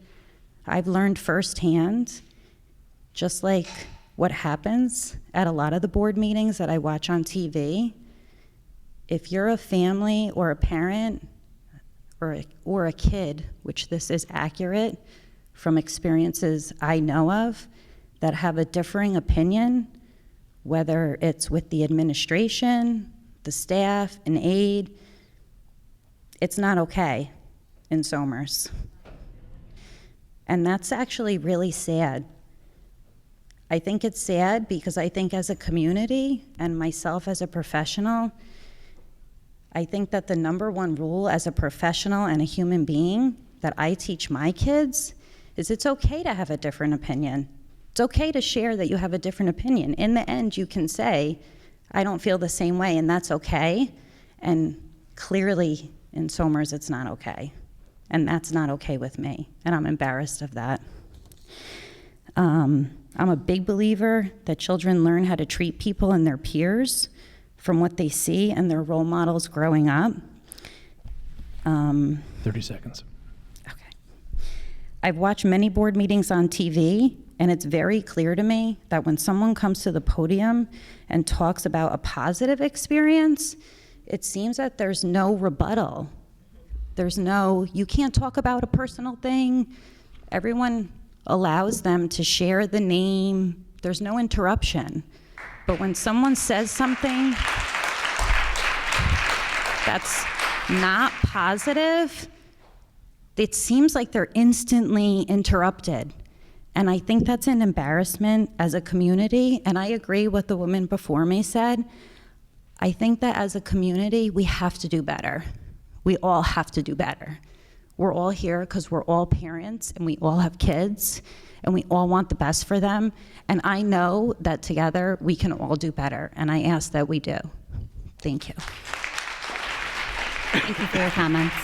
I've learned firsthand, just like what happens at a lot of the board meetings that I watch on TV, if you're a family or a parent or a kid, which this is accurate from experiences I know of, that have a differing opinion, whether it's with the administration, the staff, an aide. It's not okay in Somers. And that's actually really sad. I think it's sad because I think as a community and myself as a professional, I think that the number one rule as a professional and a human being that I teach my kids is it's okay to have a different opinion. It's okay to share that you have a different opinion. In the end, you can say, I don't feel the same way, and that's okay. And clearly in Somers, it's not okay. And that's not okay with me, and I'm embarrassed of that. I'm a big believer that children learn how to treat people and their peers from what they see and their role models growing up. 30 seconds. I've watched many board meetings on TV, and it's very clear to me that when someone comes to the podium and talks about a positive experience, it seems that there's no rebuttal. There's no, you can't talk about a personal thing. Everyone allows them to share the name. There's no interruption. But when someone says something that's not positive, it seems like they're instantly interrupted. And I think that's an embarrassment as a community, and I agree with the woman before me said. I think that as a community, we have to do better. We all have to do better. We're all here because we're all parents, and we all have kids, and we all want the best for them. And I know that together, we can all do better, and I ask that we do. Thank you. Thank you for your comments.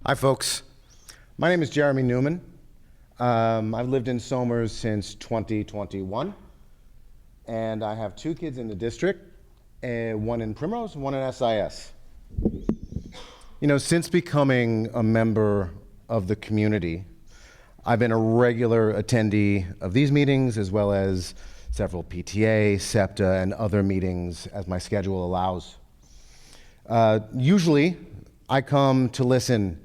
Hi, folks. My name is Jeremy Newman. I've lived in Somers since 2021, and I have 2 kids in the district, one in Primrose, one in SIS. You know, since becoming a member of the community, I've been a regular attendee of these meetings, as well as several PTA, SEPTA, and other meetings as my schedule allows. Usually, I come to listen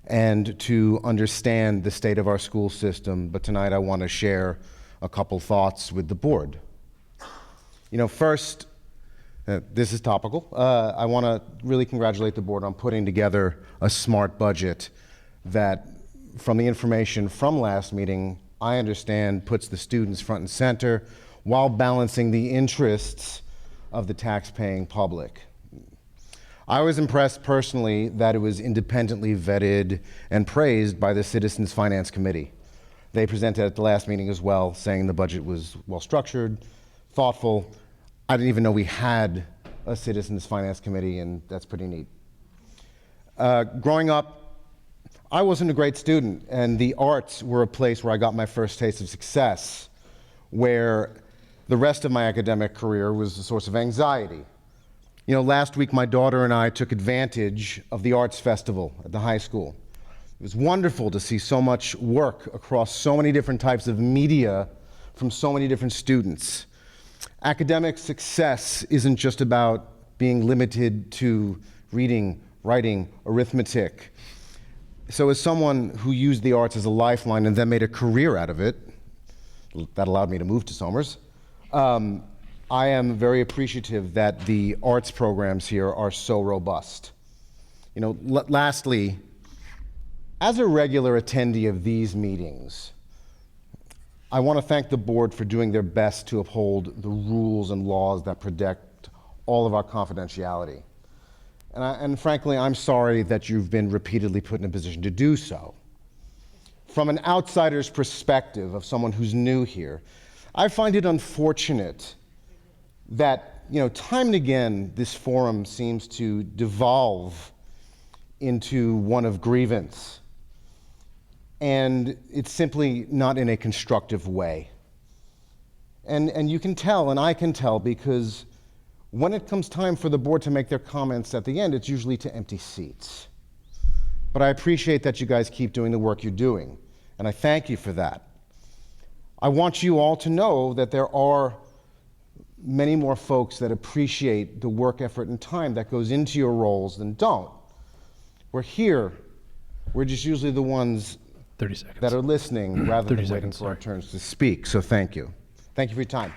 and to understand the state of our school system, but tonight I want to share a couple thoughts with the board. You know, first, this is topical. I want to really congratulate the board on putting together a smart budget that, from the information from last meeting, I understand puts the students front and center while balancing the interests of the tax-paying public. I was impressed personally that it was independently vetted and praised by the Citizens Finance Committee. They presented at the last meeting as well, saying the budget was well-structured, thoughtful. I didn't even know we had a Citizens Finance Committee, and that's pretty neat. Growing up, I wasn't a great student, and the arts were a place where I got my first taste of success, where the rest of my academic career was a source of anxiety. You know, last week my daughter and I took advantage of the arts festival at the high school. It was wonderful to see so much work across so many different types of media from so many different students. Academic success isn't just about being limited to reading, writing, arithmetic. So as someone who used the arts as a lifeline and then made a career out of it, that allowed me to move to Somers, I am very appreciative that the arts programs here are so robust. You know, lastly, as a regular attendee of these meetings, I want to thank the board for doing their best to uphold the rules and laws that protect all of our confidentiality. And frankly, I'm sorry that you've been repeatedly put in a position to do so. From an outsider's perspective of someone who's new here, I find it unfortunate that, you know, time and again, this forum seems to devolve into one of grievance. and it's simply not in a constructive way. And you can tell, and I can tell, because when it comes time for the board to make their comments at the end, it's usually to empty seats. But I appreciate that you guys keep doing the work you're doing, and I thank you for that. I want you all to know that there are many more folks that appreciate the work, effort, and time that goes into your roles than don't. We're here. We're just usually the ones 30 seconds. that are listening rather than 30 waiting seconds, for our turns to speak. So thank you. Thank you for your time.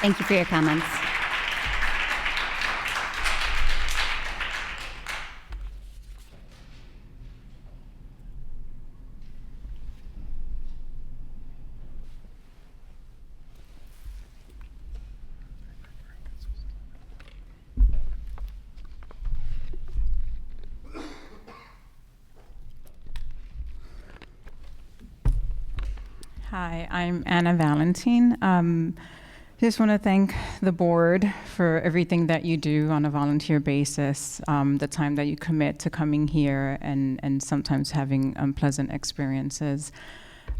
Thank you for your comments. Hi, I'm Anna Valentin. Just want to thank the board for everything that you do on a volunteer basis, the time that you commit to coming here and sometimes having unpleasant experiences.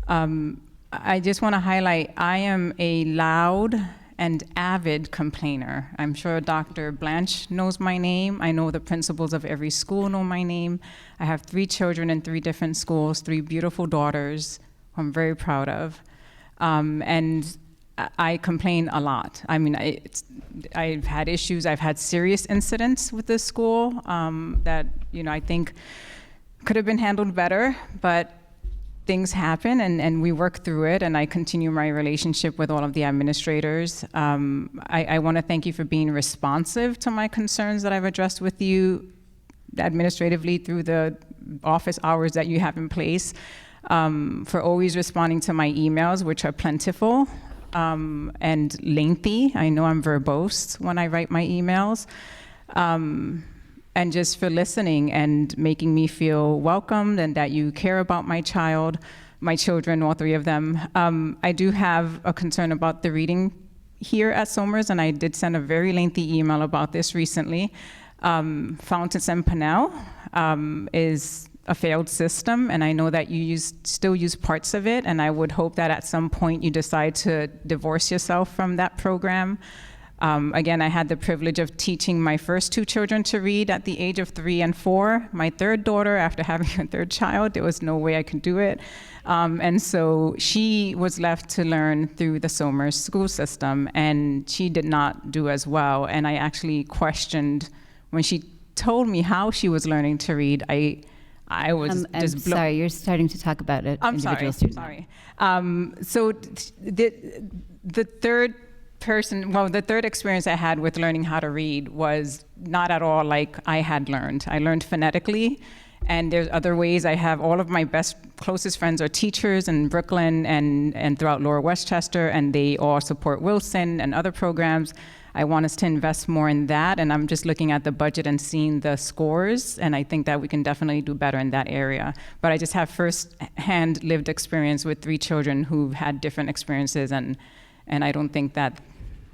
I just want to highlight, I am a loud and avid complainer. I'm sure Dr. Blanche knows my name. I know the principals of every school know my name. I have 3 children in 3 different schools, 3 beautiful daughters, I'm very proud of. And I complain a lot. I mean, I've had issues, I've had serious incidents with this school that, I think could have been handled better, but things happen and we work through it, and I continue my relationship with all of the administrators. I want to thank you for being responsive to my concerns that I've addressed with you administratively through the office hours that you have in place. For always responding to my emails, which are plentiful and lengthy. I know I'm verbose when I write my emails. And just for listening and making me feel welcomed and that you care about my children, all 3 of them. I do have a concern about the reading here at Somers, and I did send a very lengthy email about this recently. Fountains and Pinnell is a failed system, and I know that you still use parts of it, and I would hope that at some point you decide to divorce yourself from that program. Again, I had the privilege of teaching my first 2 children to read at the age of 3 and 4. My 3rd daughter, after having a 3rd child, there was no way I could do it. And so she was left to learn through the Somers school system, and she did not do as well. And I actually questioned, when she told me how she was learning to read, I was just blown. Sorry, you're starting to talk about it. I'm sorry. So the third experience I had with learning how to read was not at all like I had learned. I learned phonetically, and there's other ways. I have all of my closest friends are teachers in Brooklyn and throughout Lower Westchester, and they all support Wilson and other programs. I want us to invest more in that, and I'm just looking at the budget and seeing the scores, and I think that we can definitely do better in that area. But I just have first-hand lived experience with 3 children who've had different experiences, and I don't think that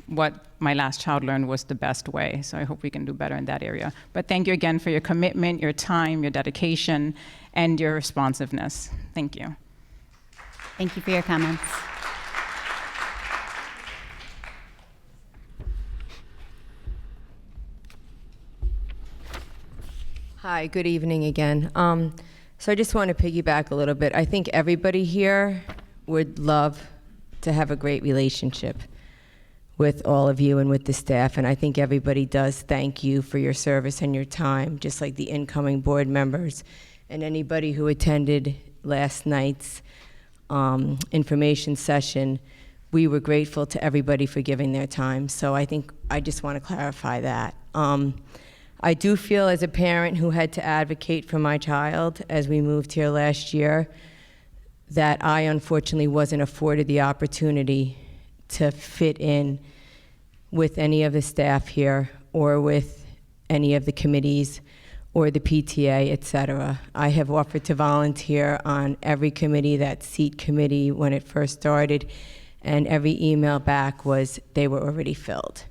what my last child learned was the best way, so I hope we can do better in that area. But thank you again for your commitment, your time, your dedication, and your responsiveness. Thank you. Thank you for your comments. Hi, good evening again. So I just want to piggyback a little bit. I think everybody here would love to have a great relationship with all of you and with the staff, and I think everybody does thank you for your service and your time, just like the incoming board members and anybody who attended last night's information session. We were grateful to everybody for giving their time, so I think I just want to clarify that. I do feel, as a parent who had to advocate for my child as we moved here last year, that I unfortunately wasn't afforded the opportunity to fit in with any of the staff here or with any of the committees or the PTA, et cetera. I have offered to volunteer on every committee, that seat committee when it first started, and every email back was they were already filled.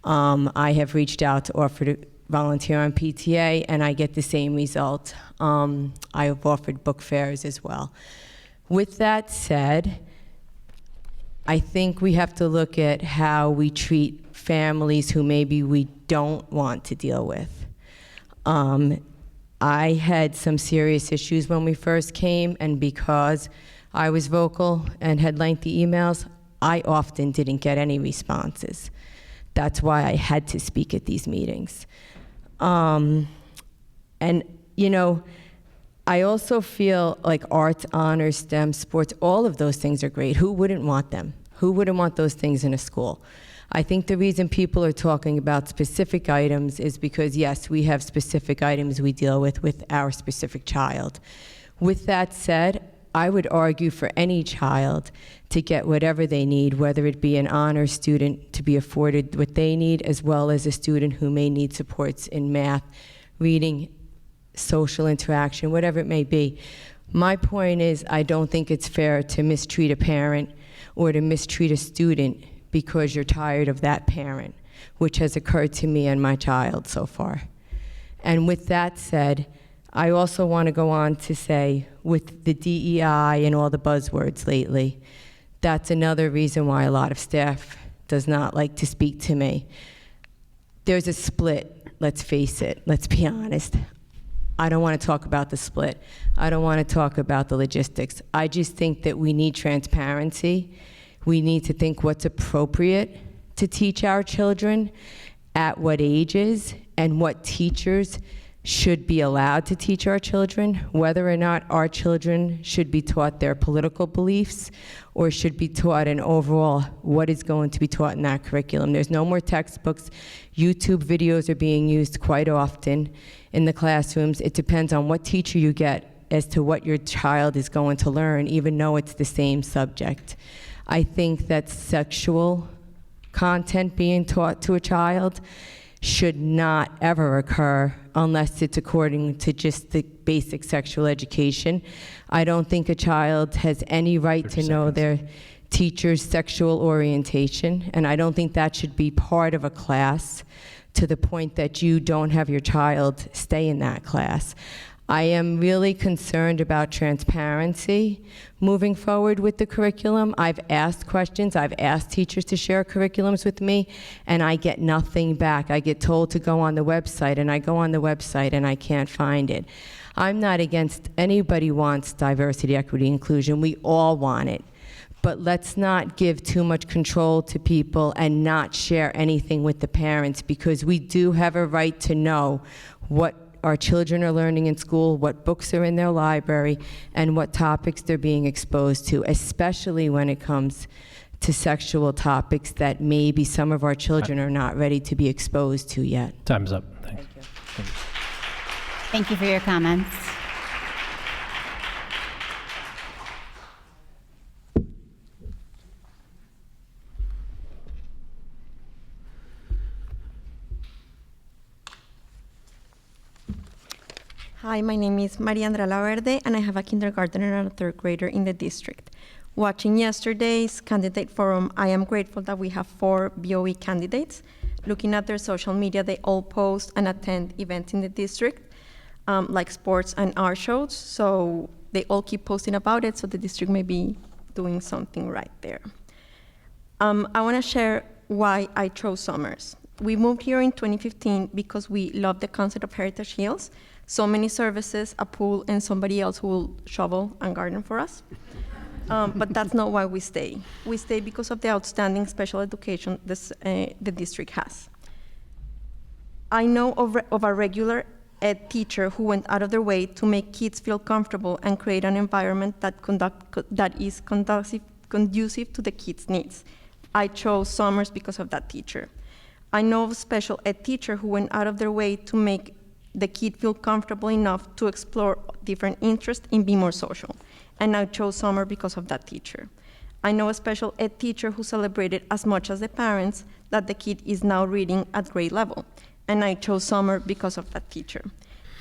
I have reached out to offer volunteer on PTA, and I get the same result. I have offered book fairs as well. With that said, I think we have to look at how we treat families who maybe we don't want to deal with. I had some serious issues when we first came, and because I was vocal and had lengthy emails, I often didn't get any responses. That's why I had to speak at these meetings. And, you know, I also feel like arts, honors, STEM, sports, all of those things are great. Who wouldn't want them? Who wouldn't want those things in a school? I think the reason people are talking about specific items is because, yes, we have specific items we deal with our specific child. With that said, I would argue for any child to get whatever they need, whether it be an honor student to be afforded what they need, as well as a student who may need supports in math, reading, social interaction, whatever it may be. My point is, I don't think it's fair to mistreat a parent or to mistreat a student because you're tired of that parent, which has occurred to me and my child so far. And with that said, I also want to go on to say, with the DEI and all the buzzwords lately, that's another reason why a lot of staff does not like to speak to me. There's a split, let's face it, let's be honest. I don't want to talk about the split. I don't want to talk about the logistics. I just think that we need transparency. We need to think what's appropriate to teach our children, at what ages, and what teachers should be allowed to teach our children, whether or not our children should be taught their political beliefs or should be taught an overall what is going to be taught in that curriculum. There's no more textbooks. YouTube videos are being used quite often in the classrooms. It depends on what teacher you get as to what your child is going to learn, even though it's the same subject. I think that sexual content being taught to a child should not ever occur unless it's according to just the basic sexual education. I don't think a child has any right to know their teacher's sexual orientation, and I don't think that should be part of a class to the point that you don't have your child stay in that class. I am really concerned about transparency moving forward with the curriculum. I've asked questions, I've asked teachers to share curriculums with me, and I get nothing back. I get told to go on the website, and I go on the website and I can't find it. I'm not against anybody wants diversity, equity, inclusion. We all want it. But let's not give too much control to people and not share anything with the parents, because we do have a right to know what our children are learning in school, what books are in their library, and what topics they're being exposed to, especially when it comes to sexual topics that maybe some of our children are not ready to be exposed to yet. Time's up. Thanks. Thank you. Thanks. Thank you for your comments. Hi, my name is Mariella La Verde, and I have a kindergartner and a third grader in the district. Watching yesterday's candidate forum, I am grateful that we have 4 BOE candidates. Looking at their social media, they all post and attend events in the district, like sports and art shows, so they all keep posting about it, so the district may be doing something right there. I want to share why I chose Somers. We moved here in 2015 because we love the concept of Heritage Hills. So many services, a pool, and somebody else who will shovel and garden for us. But that's not why we stay. We stay because of the outstanding special education the district has. I know of a regular ed teacher who went out of their way to make kids feel comfortable and create an environment that is conducive to the kids' needs. I chose Somers because of that teacher. I know of a special ed teacher who went out of their way to make the kid feel comfortable enough to explore different interests and be more social. And I chose Summer because of that teacher. I know a special ed teacher who celebrated as much as the parents that the kid is now reading at grade level. And I chose Summer because of that teacher.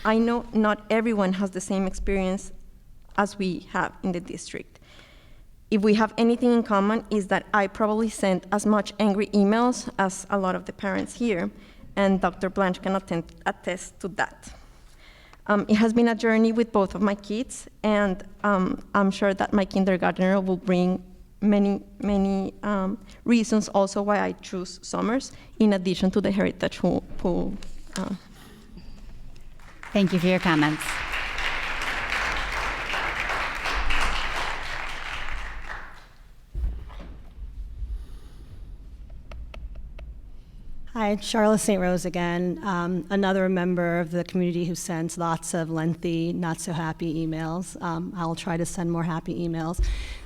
I know not everyone has the same experience as we have in the district. If we have anything in common is that I probably sent as much angry emails as a lot of the parents here, and Dr. Blanche can attest to that. It has been a journey with both of my kids, and I'm sure that my kindergartner will bring many reasons also why I choose Somers, in addition to the Heritage Pool. Thank you for your comments. Hi, Charlotte St. Rose again, another member of the community who sends lots of lengthy, not so happy emails. I'll try to send more happy emails.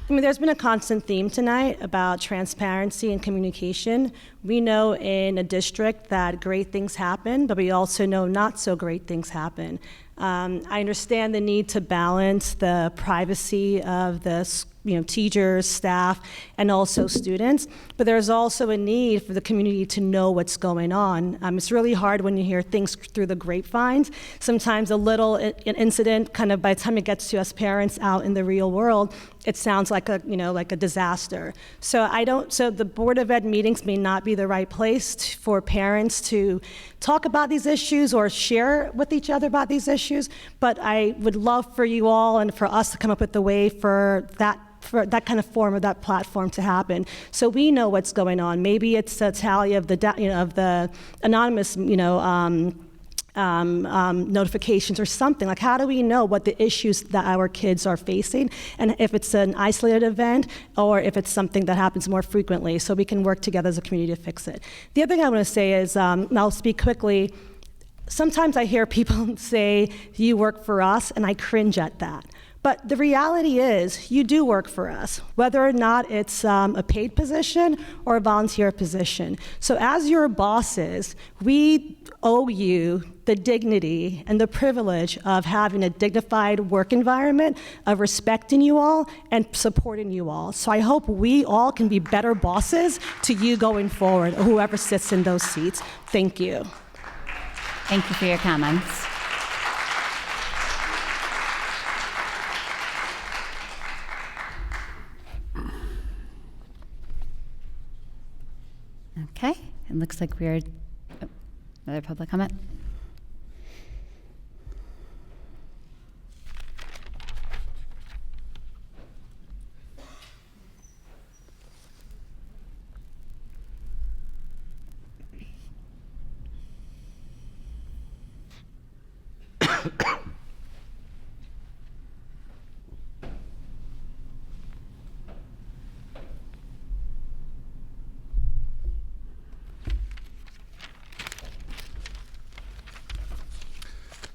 I mean, there's been a constant theme tonight about transparency and communication. We know in a district that great things happen, but we also know not so great things happen. I understand the need to balance the privacy of the teachers, staff, and also students, but there's also a need for the community to know what's going on. It's really hard when you hear things through the grapevines. Sometimes a little incident, kind of by the time it gets to us parents out in the real world, it sounds like a disaster. So the Board of Ed meetings may not be the right place for parents to talk about these issues or share with each other about these issues, but I would love for you all and for us to come up with a way for that kind of form of that platform to happen, so we know what's going on. Maybe it's a tally of the anonymous, notifications or something. Like, how do we know what the issues that our kids are facing, and if it's an isolated event or if it's something that happens more frequently, so we can work together as a community to fix it. The other thing I want to say is, and I'll speak quickly. Sometimes I hear people say, "You work for us," and I cringe at that. But the reality is, you do work for us, whether or not it's a paid position or a volunteer position. So as your bosses, we owe you the dignity and the privilege of having a dignified work environment, of respecting you all and supporting you all. So I hope we all can be better bosses to you going forward, or whoever sits in those seats. Thank you. Thank you for your comments. Okay, it looks like we're, another public comment.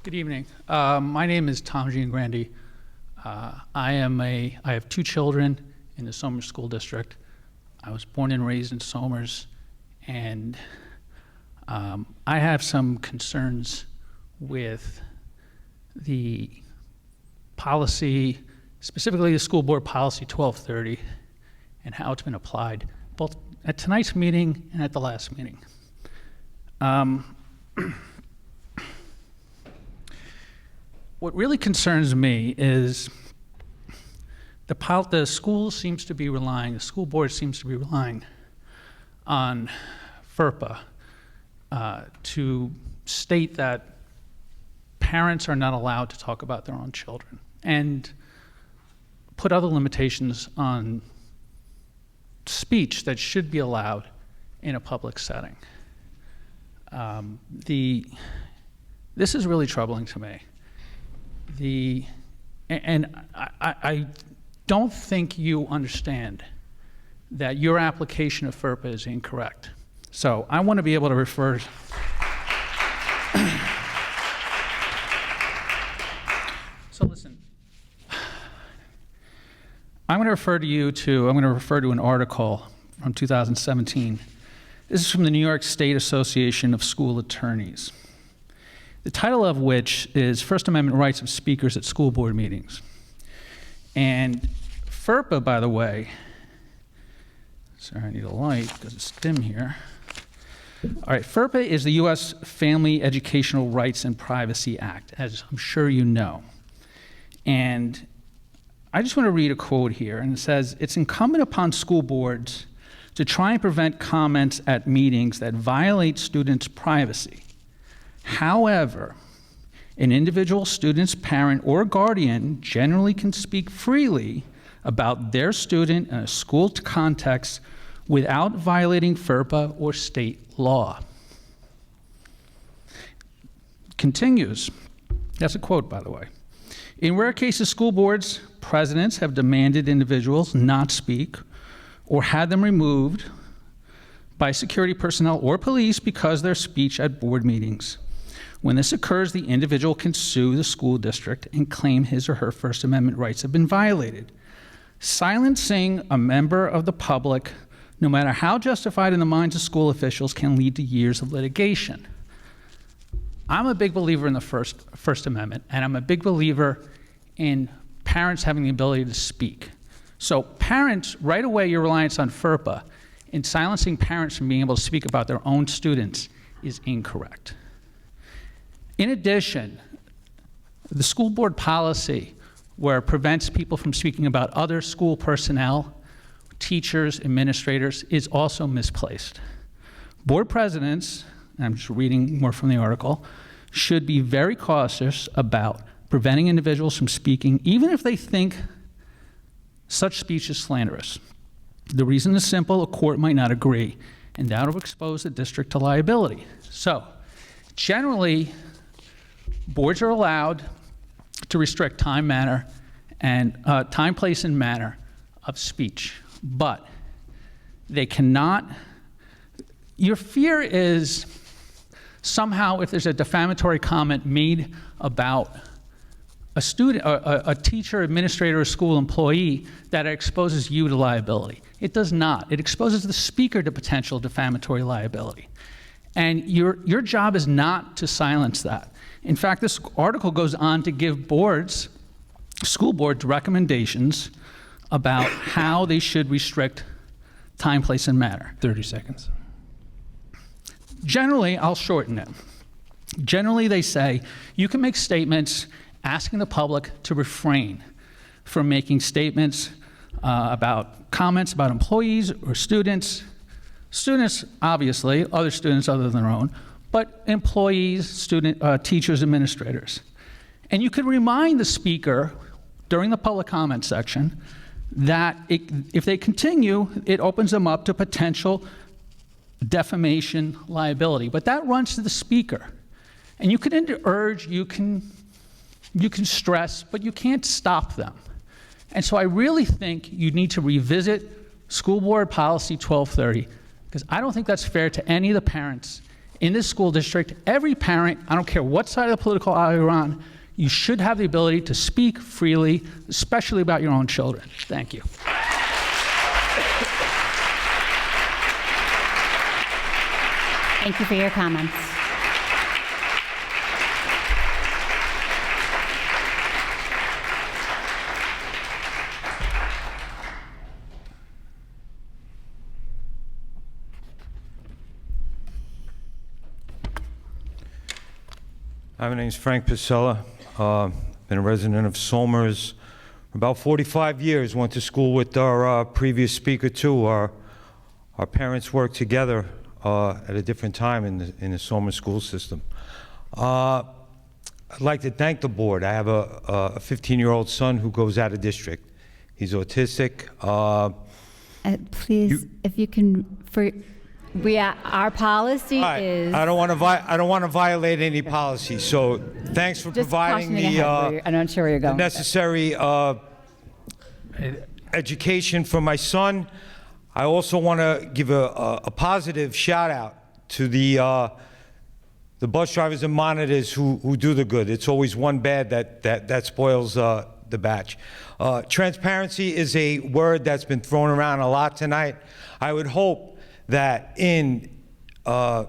Good evening. My name is Tom Giangrandi. I have 2 children in the Somers School District. I was born and raised in Somers, and I have some concerns with the policy, specifically the school board policy 1230, and how it's been applied, both at tonight's meeting and at the last meeting. What really concerns me is the school seems to be relying, the school board seems to be relying on FERPA to state that parents are not allowed to talk about their own children, and put other limitations on speech that should be allowed in a public setting. This is really troubling to me. I don't think you understand that your application of FERPA is incorrect. So I want to be able to refer. So listen, I'm going to refer to an article from 2017. This is from the New York State Association of School Attorneys, the title of which is First Amendment Rights of Speakers at School Board Meetings. And FERPA, by the way, sorry, I need a light because it's dim here. All right, FERPA is the U.S. Family Educational Rights and Privacy Act, as I'm sure you know. And I just want to read a quote here, and it says, "It's incumbent upon school boards to try and prevent comments at meetings that violate students' privacy. However, an individual student's parent or guardian generally can speak freely about their student in a school context without violating FERPA or state law. Continues. That's a quote, by the way. In rare cases, school boards' presidents have demanded individuals not speak or had them removed by security personnel or police because of their speech at board meetings. When this occurs, the individual can sue the school district and claim his or her First Amendment rights have been violated. Silencing a member of the public, no matter how justified in the minds of school officials, can lead to years of litigation. I'm a big believer in the First Amendment, and I'm a big believer in parents having the ability to speak. So parents, right away, your reliance on FERPA in silencing parents from being able to speak about their own students is incorrect. In addition, the school board policy where it prevents people from speaking about other school personnel, teachers, administrators, is also misplaced. Board presidents, I'm just reading more from the article, should be very cautious about preventing individuals from speaking, even if they think such speech is slanderous. The reason is simple: a court might not agree, and that will expose the district to liability. So, generally, boards are allowed to restrict time, manner, and time, place, and manner of speech, but they cannot. Your fear is somehow if there's a defamatory comment made about a student, a teacher, administrator, or school employee, that it exposes you to liability. It does not. It exposes the speaker to potential defamatory liability. And your job is not to silence that. In fact, this article goes on to give boards, school boards, recommendations about how they should restrict time, place, and manner. 30 seconds. Generally, I'll shorten it. Generally, they say you can make statements asking the public to refrain from making statements about comments about employees or students. Students, obviously, other students other than their own, but employees, teachers, administrators. And you can remind the speaker during the public comment section that if they continue, it opens them up to potential defamation liability. But that runs to the speaker. And you can urge, you can stress, but you can't stop them. And so I really think you need to revisit School Board Policy 1230, because I don't think that's fair to any of the parents in this school district. Every parent, I don't care what side of the political aisle you're on, you should have the ability to speak freely, especially about your own children. Thank you. Thank you for your comments. Hi, my name is Frank Pacella. Been a resident of Somers for about 45 years. Went to school with our previous speaker too. Our parents worked together at a different time in the Somers school system. I'd like to thank the board. I have a 15-year-old son who goes out of district. He's autistic. Please, if you can, our policy is. I don't want to violate any policy. So thanks for providing the I'm not sure where you're going. the necessary education for my son. I also want to give a positive shout out to the bus drivers and monitors who do the good. It's always one bad that spoils the batch. Transparency is a word that's been thrown around a lot tonight. I would hope that in the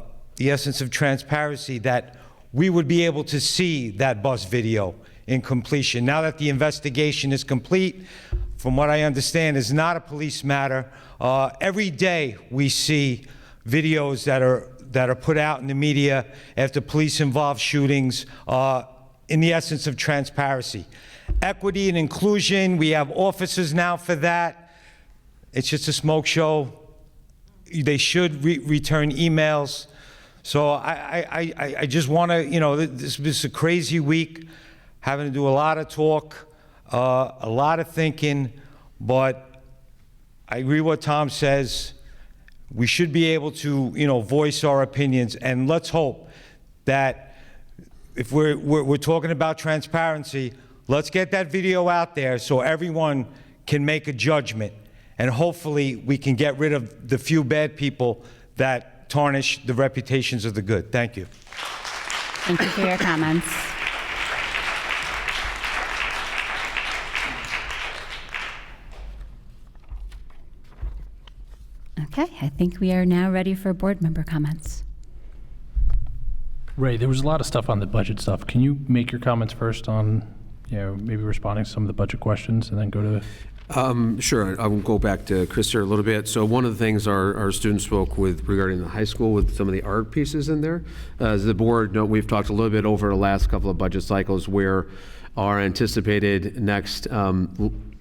essence of transparency that we would be able to see that bus video in completion. Now that the investigation is complete, from what I understand, is not a police matter. Every day we see videos that are put out in the media after police-involved shootings in the essence of transparency. Equity and inclusion, we have officers now for that. It's just a smoke show. they should return emails. So I just want to, this is a crazy week, having to do a lot of talk, a lot of thinking, but I agree what Tom says. We should be able to, voice our opinions, and let's hope that if we're talking about transparency, let's get that video out there so everyone can make a judgment, and hopefully we can get rid of the few bad people that tarnish the reputations of the good. Thank you. Thank you for your comments. Okay, I think we are now ready for board member comments. Ray, there was a lot of stuff on the budget stuff. Can you make your comments first on, maybe responding to some of the budget questions and then go to Sure. I will go back to Chris here a little bit. So one of the things our students spoke with regarding the high school with some of the art pieces in there. As the board, we've talked a little bit over the last couple of budget cycles where our anticipated next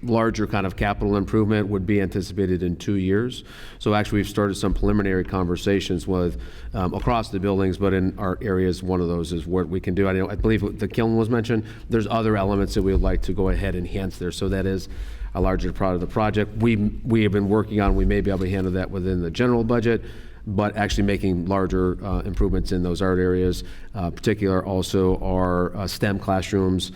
larger kind of capital improvement would be anticipated in 2 years. So actually we've started some preliminary conversations with across the buildings, but in art areas, one of those is what we can do. I believe the kiln was mentioned. There's other elements that we would like to go ahead and enhance there. So that is a larger part of the project. We have been working on, we may be able to handle that within the general budget, but actually making larger improvements in those art areas. Particular also our STEM classrooms,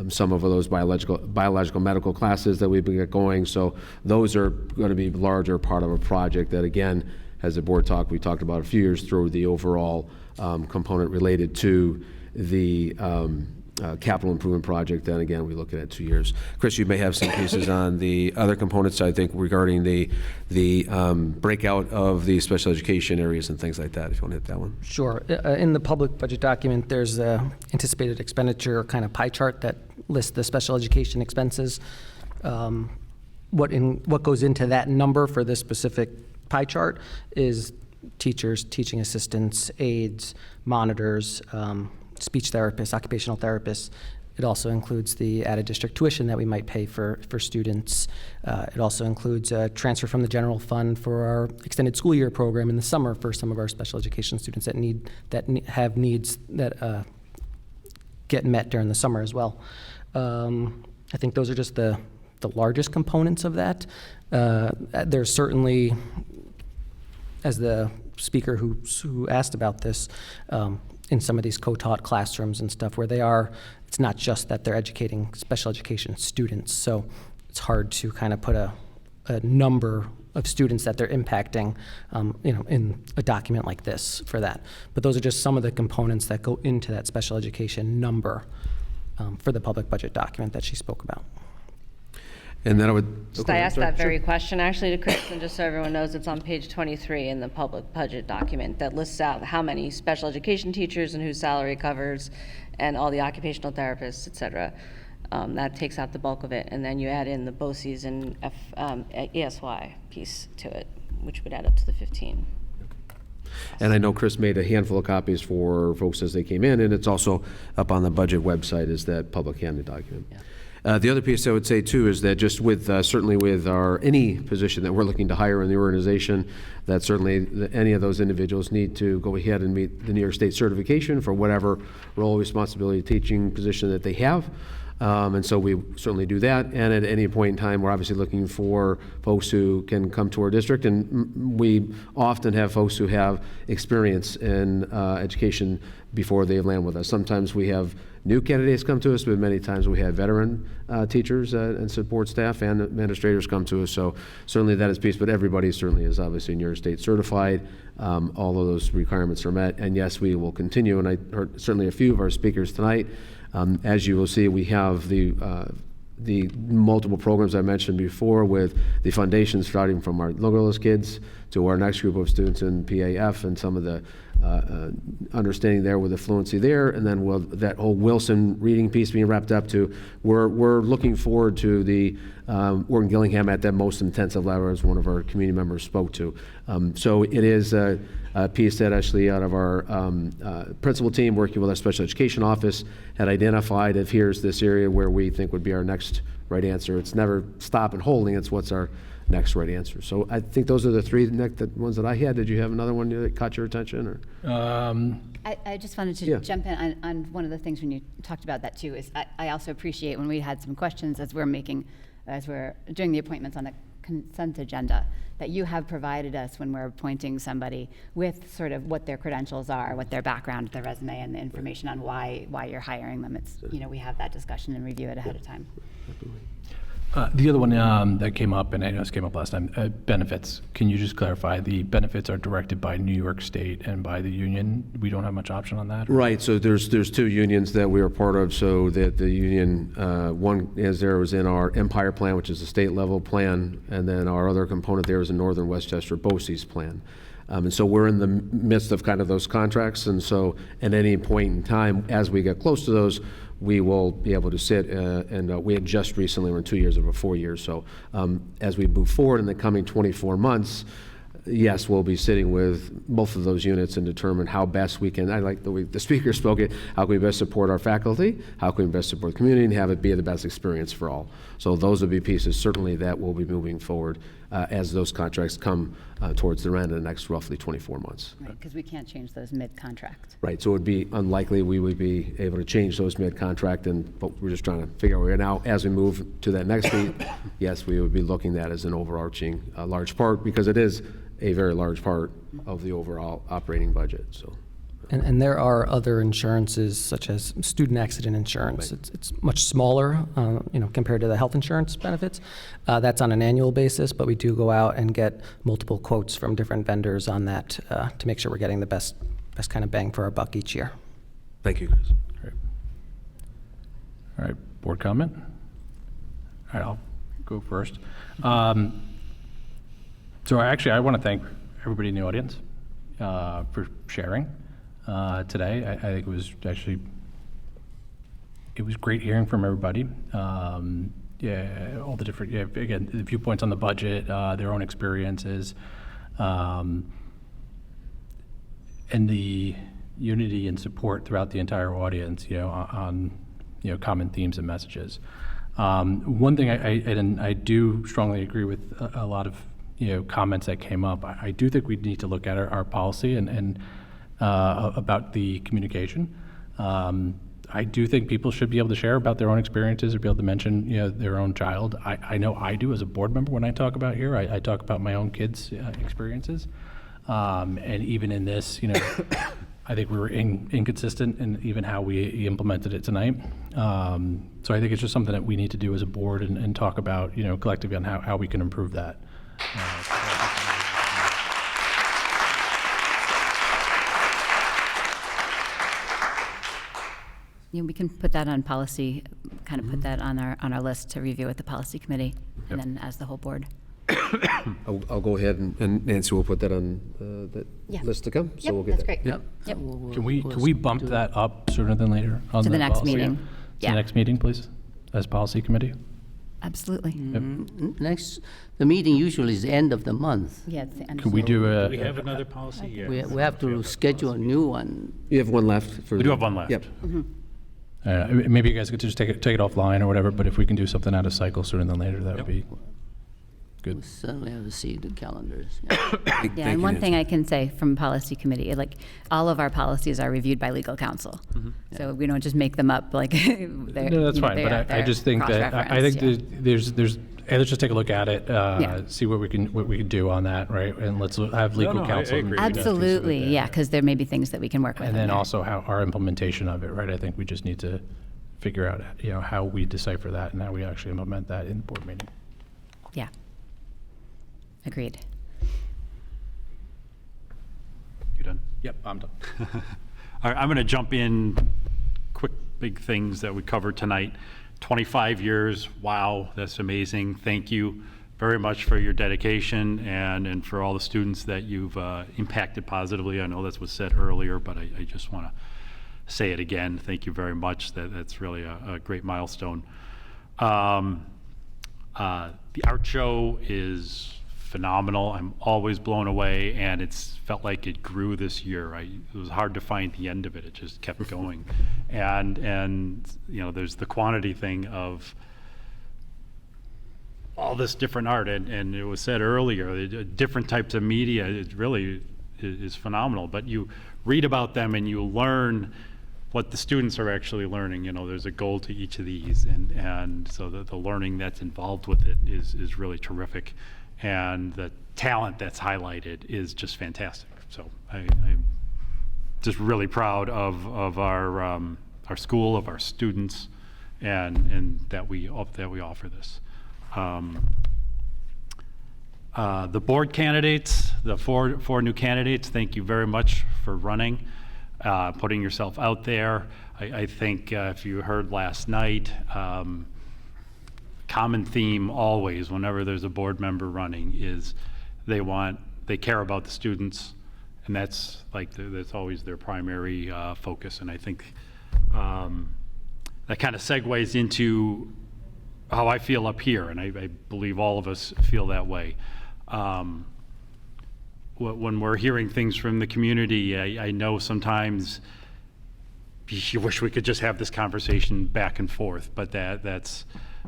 some of those biological medical classes that we've been going. So those are going to be a larger part of a project that, again, as the board talked, we talked about a few years through the overall component related to the capital improvement project. Then again, we look at 2 years. Chris, you may have some pieces on the other components, I think, regarding the breakout of the special education areas and things like that, if you want to hit that one. Sure. In the public budget document, there's a anticipated expenditure kind of pie chart that lists the special education expenses. What goes into that number for this specific pie chart is teachers, teaching assistants, aides, monitors, speech therapists, occupational therapists. It also includes the added district tuition that we might pay for students. It also includes a transfer from the general fund for our extended school year program in the summer for some of our special education students that have needs that get met during the summer as well. I think those are just the largest components of that. There's certainly, as the speaker who asked about this, in some of these co-taught classrooms and stuff where it's not just that they're educating special education students. So it's hard to kind of put a number of students that they're impacting, in a document like this for that. But those are just some of the components that go into that special education number for the public budget document that she spoke about. And then I would... I asked that very question actually to Chris, and just so everyone knows, it's on page 23 in the public budget document that lists out how many special education teachers and whose salary covers, and all the occupational therapists, et cetera. That takes out the bulk of it, and then you add in the BOCES and ESY piece to it, which would add up to the 15. And I know Chris made a handful of copies for folks as they came in, and it's also up on the budget website is that public handy document. Yeah. The other piece I would say too is that just with certainly with any position that we're looking to hire in the organization, that certainly any of those individuals need to go ahead and meet the New York State certification for whatever role, responsibility, teaching position that they have. And so we certainly do that. And at any point in time, we're obviously looking for folks who can come to our district. And we often have folks who have experience in education before they land with us. Sometimes we have new candidates come to us, but many times we have veteran teachers and support staff and administrators come to us. So certainly that is a piece, but everybody certainly is obviously New York State certified. All of those requirements are met. And yes, we will continue. And I heard certainly a few of our speakers tonight. As you will see, we have the multiple programs I mentioned before with the foundations starting from our littlest kids to our next group of students in PAF and some of the understanding there with the fluency there, and then that whole Wilson reading piece being wrapped up to, we're looking forward to the work in Gillingham at that most intensive level, as one of our community members spoke to. So it is a piece that actually out of our principal team working with our special education office had identified if here's this area where we think would be our next right answer. It's never stop and holding, it's what's our next right answer. So I think those are the three, Nick, the ones that I had. Did you have another one that caught your attention? Or? I just wanted to jump in on one of the things when you talked about that too, is I also appreciate when we had some questions as we're doing the appointments on the consent agenda, that you have provided us when we're appointing somebody with sort of what their credentials are, what their background, their resume, and the information on why you're hiring them. It's, we have that discussion and review it ahead of time. The other one that came up, and I know this came up last time, benefits. Can you just clarify, the benefits are directed by New York State and by the union? We don't have much option on that? Right, so there's two unions that we are part of, so that the union, one is there was in our Empire plan, which is a state level plan, and then our other component there is in Northern Westchester BOCES plan. And so we're in the midst of kind of those contracts, and so at any point in time, as we get close to those, we will be able to sit, and we had just recently, we're in 2 years of a 4 years. So as we move forward in the coming 24 months, yes, we'll be sitting with both of those units and determine how best we can, I like the way the speaker spoke it, how can we best support our faculty, how can we best support the community, and have it be the best experience for all. So those will be pieces certainly that will be moving forward as those contracts come towards their end in the next roughly 24 months. Right, because we can't change those mid-contract. Right, so it would be unlikely we would be able to change those mid-contract, but we're just trying to figure out where now, as we move to that next week, yes, we would be looking at as an overarching large part, because it is a very large part of the overall operating budget. So, And there are other insurances, such as student accident insurance. Right. It's much smaller, compared to the health insurance benefits. That's on an annual basis, but we do go out and get multiple quotes from different vendors on that to make sure we're getting the best kind of bang for our buck each year. Thank you, Chris. Great. All right, board comment? All right, I'll go first. So I want to thank everybody in the audience for sharing today. I think it was great hearing from everybody. All the different, again, the viewpoints on the budget, their own experiences, and the unity and support throughout the entire audience, on common themes and messages. One thing I do strongly agree with a lot of comments that came up. I do think we need to look at our policy and about the communication. I do think people should be able to share about their own experiences or be able to mention their own child. I know I do as a board member when I talk about here. I talk about my own kids' experiences. And even in this, I think we were inconsistent in even how we implemented it tonight. So I think it's just something that we need to do as a board and talk about, collectively on how we can improve that. We can put that on policy, kind of put that on our list to review with the policy committee, and then as the whole board. I'll go ahead and Nancy will put that on the list to come. So Yep, we'll get that's that. great. Yep. Yep. Can we bump that up sooner than later? On To the next policy? meeting. To Yeah. the next meeting, please, as policy committee. Absolutely. The meeting usually is the end of the month. Yeah, it's the end. Could we do a? Do we have another policy? Yeah. We have to schedule a new one. You have one left. We do have one left. Yep. Maybe you guys could just take it offline or whatever, but if we can do something out of cycle sooner than later, that would be good. We certainly have to see the calendars. Yeah, and one thing I can say from policy committee, like all of our policies are reviewed by legal counsel. So we don't just make them up like they're, No, that's fine, but I just think that, I think there's let's just take a look at it, see what we can do on that, right? And let's have legal counsel. I agree. Absolutely, yeah, because there may be things that we can work with. And on then there. also how our implementation of it, right? I think we just need to figure out, how we decipher that and how we actually implement that in the board meeting. Yeah. Agreed. You done? Yep, I'm done. All right, I'm going to jump in quick, big things that we covered tonight. 25 years, wow, that's amazing. Thank you very much for your dedication and for all the students that you've impacted positively. I know that was said earlier, but I just want to say it again. Thank you very much. That's really a great milestone. The art show is phenomenal. I'm always blown away, and it's felt like it grew this year. It was hard to find the end of it. It just kept going. And there's the quantity thing of all this different art, and it was said earlier, different types of media, it really is phenomenal. But you read about them and you learn what the students are actually learning. There's a goal to each of these, and so the learning that's involved with it is really terrific, and the talent that's highlighted is just fantastic. So I'm just really proud of our school, of our students, and that we offer this. The board candidates, the four new candidates, thank you very much for running, putting yourself out there. I think if you heard last night, common theme always whenever there's a board member running is they care about the students, and that's always their primary focus. And I think that kind of segues into how I feel up here, and I believe all of us feel that way. When we're hearing things from the community, I know sometimes you wish we could just have this conversation back and forth, but that's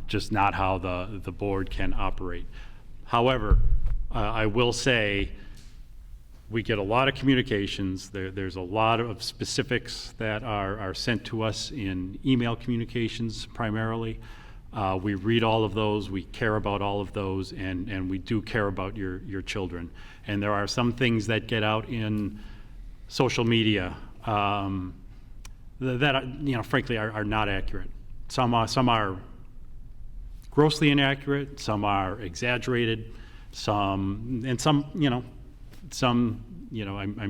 just not how the board can operate. However, I will say we get a lot of communications. There's a lot of specifics that are sent to us in email communications primarily. We read all of those, we care about all of those, and we do care about your children. And there are some things that get out in social media that frankly are not accurate. Some are grossly inaccurate, some are exaggerated, I'm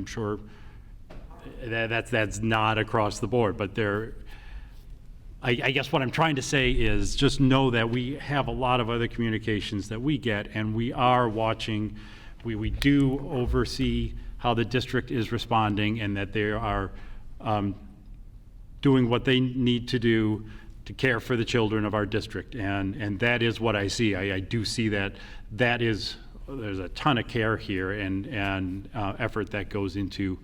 sure that's not across the board, but I guess what I'm trying to say is just know that we have a lot of other communications that we get, and we are watching. We do oversee how the district is responding, and that they are doing what they need to do to care for the children of our district, and that is what I see. I do see that there's a ton of care here and effort that goes into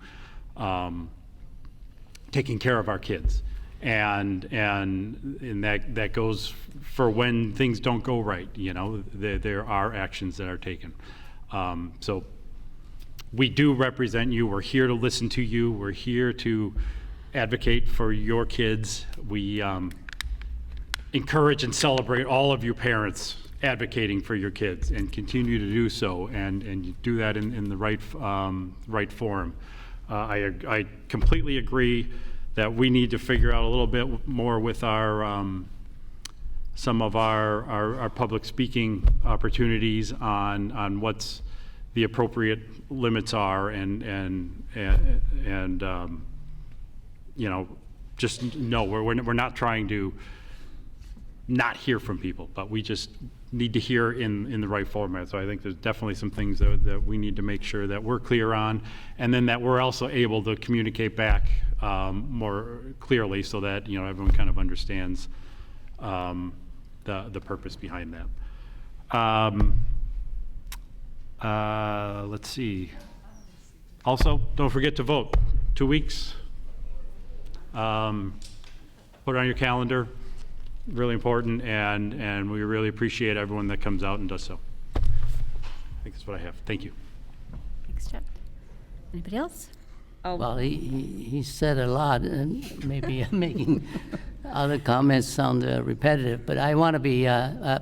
taking care of our kids. And that goes for when things don't go right. There are actions that are taken. So we do represent you. We're here to listen to you. We're here to advocate for your kids. We encourage and celebrate all of you parents advocating for your kids, and continue to do so, and you do that in the right forum. I completely agree that we need to figure out a little bit more with our some of our public speaking opportunities on what's the appropriate limits are, and just know we're not trying to not hear from people, but we just need to hear in the right format. So I think there's definitely some things that we need to make sure that we're clear on, and then that we're also able to communicate back more clearly, so that everyone kind of understands the purpose behind that. Let's see. Also, don't forget to vote. 2 weeks. Put it on your calendar. Really important, and we really appreciate everyone that comes out and does so. I think that's what I have. Thank you. Thanks, Jeff. Anybody else? Well, he said a lot, and maybe making other comments sound repetitive, but I want to be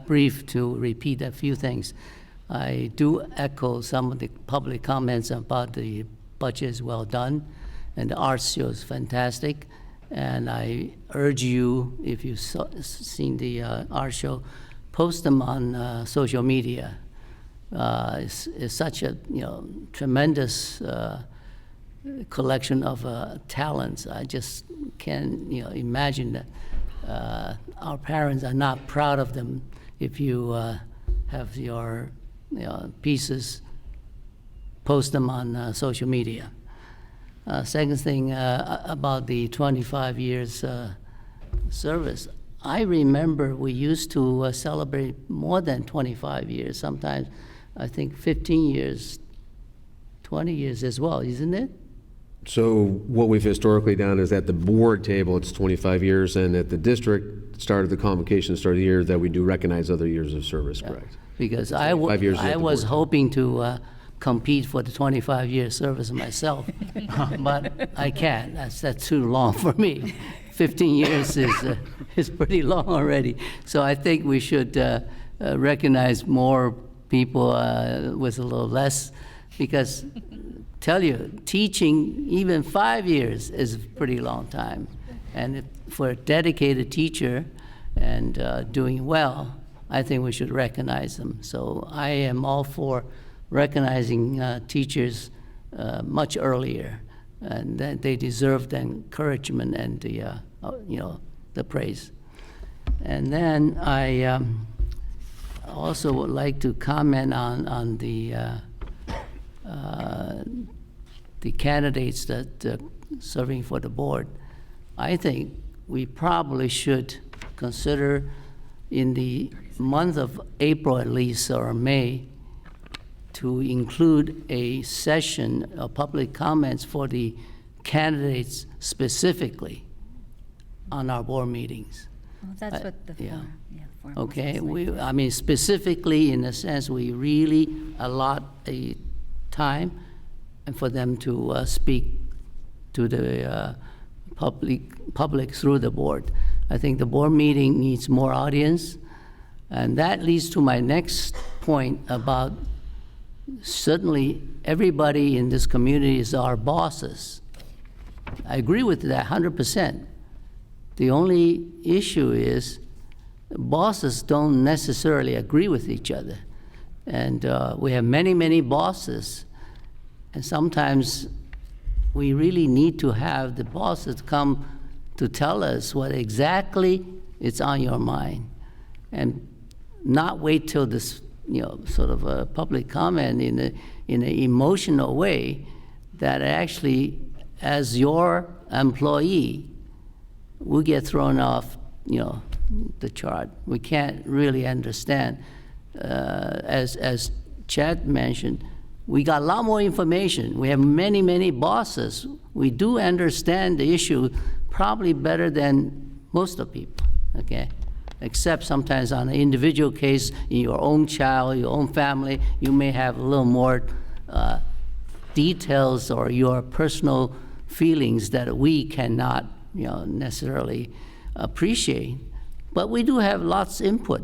brief to repeat a few things. I do echo some of the public comments about the budget is well done, and the art show is fantastic. And I urge you, if you've seen the art show, post them on social media. It's such a tremendous collection of talents. I just can't imagine that our parents are not proud of them if you have your pieces, post them on social media. Second thing about the 25 years service, I remember we used to celebrate more than 25 years, sometimes I think 15 years, 20 years as well, isn't it? So what we've historically done is at the board table, it's 25 years, and at the district, start of the convocation, start of the year, that we do recognize other years of service, correct? Because 5 years at the was board. hoping to compete for the 25-year service myself, but I can't. That's too long for me. 15 years is pretty long already. So I think we should recognize more people with a little less, because tell you, teaching even 5 years is a pretty long time. And for a dedicated teacher and doing well, I think we should recognize them. So I am all for recognizing teachers much earlier, and that they deserve the encouragement and the the praise. And then I also would like to comment on the candidates that serving for the board. I think we probably should consider in the month of April at least, or May, to include a session of public comments for the candidates specifically on our board meetings. Well, that's what the yeah. form Okay, was like. I mean, specifically in the sense we really allot a time and for them to speak to the public through the board. I think the board meeting needs more audience, and that leads to my next point about certainly everybody in this community is our bosses. I agree with that 100%. The only issue is bosses don't necessarily agree with each other. And we have many, many bosses. And sometimes we really need to have the bosses come to tell us what exactly is on your mind, and not wait till this, sort of a public comment in an emotional way that actually, as your employee, we get thrown off, the chart. We can't really understand. As Chad mentioned, we got a lot more information. We have many, many bosses. We do understand the issue probably better than most of the people, okay? Except sometimes on an individual case, in your own child, your own family, you may have a little more details or your personal feelings that we cannot, necessarily appreciate. But we do have lots of input.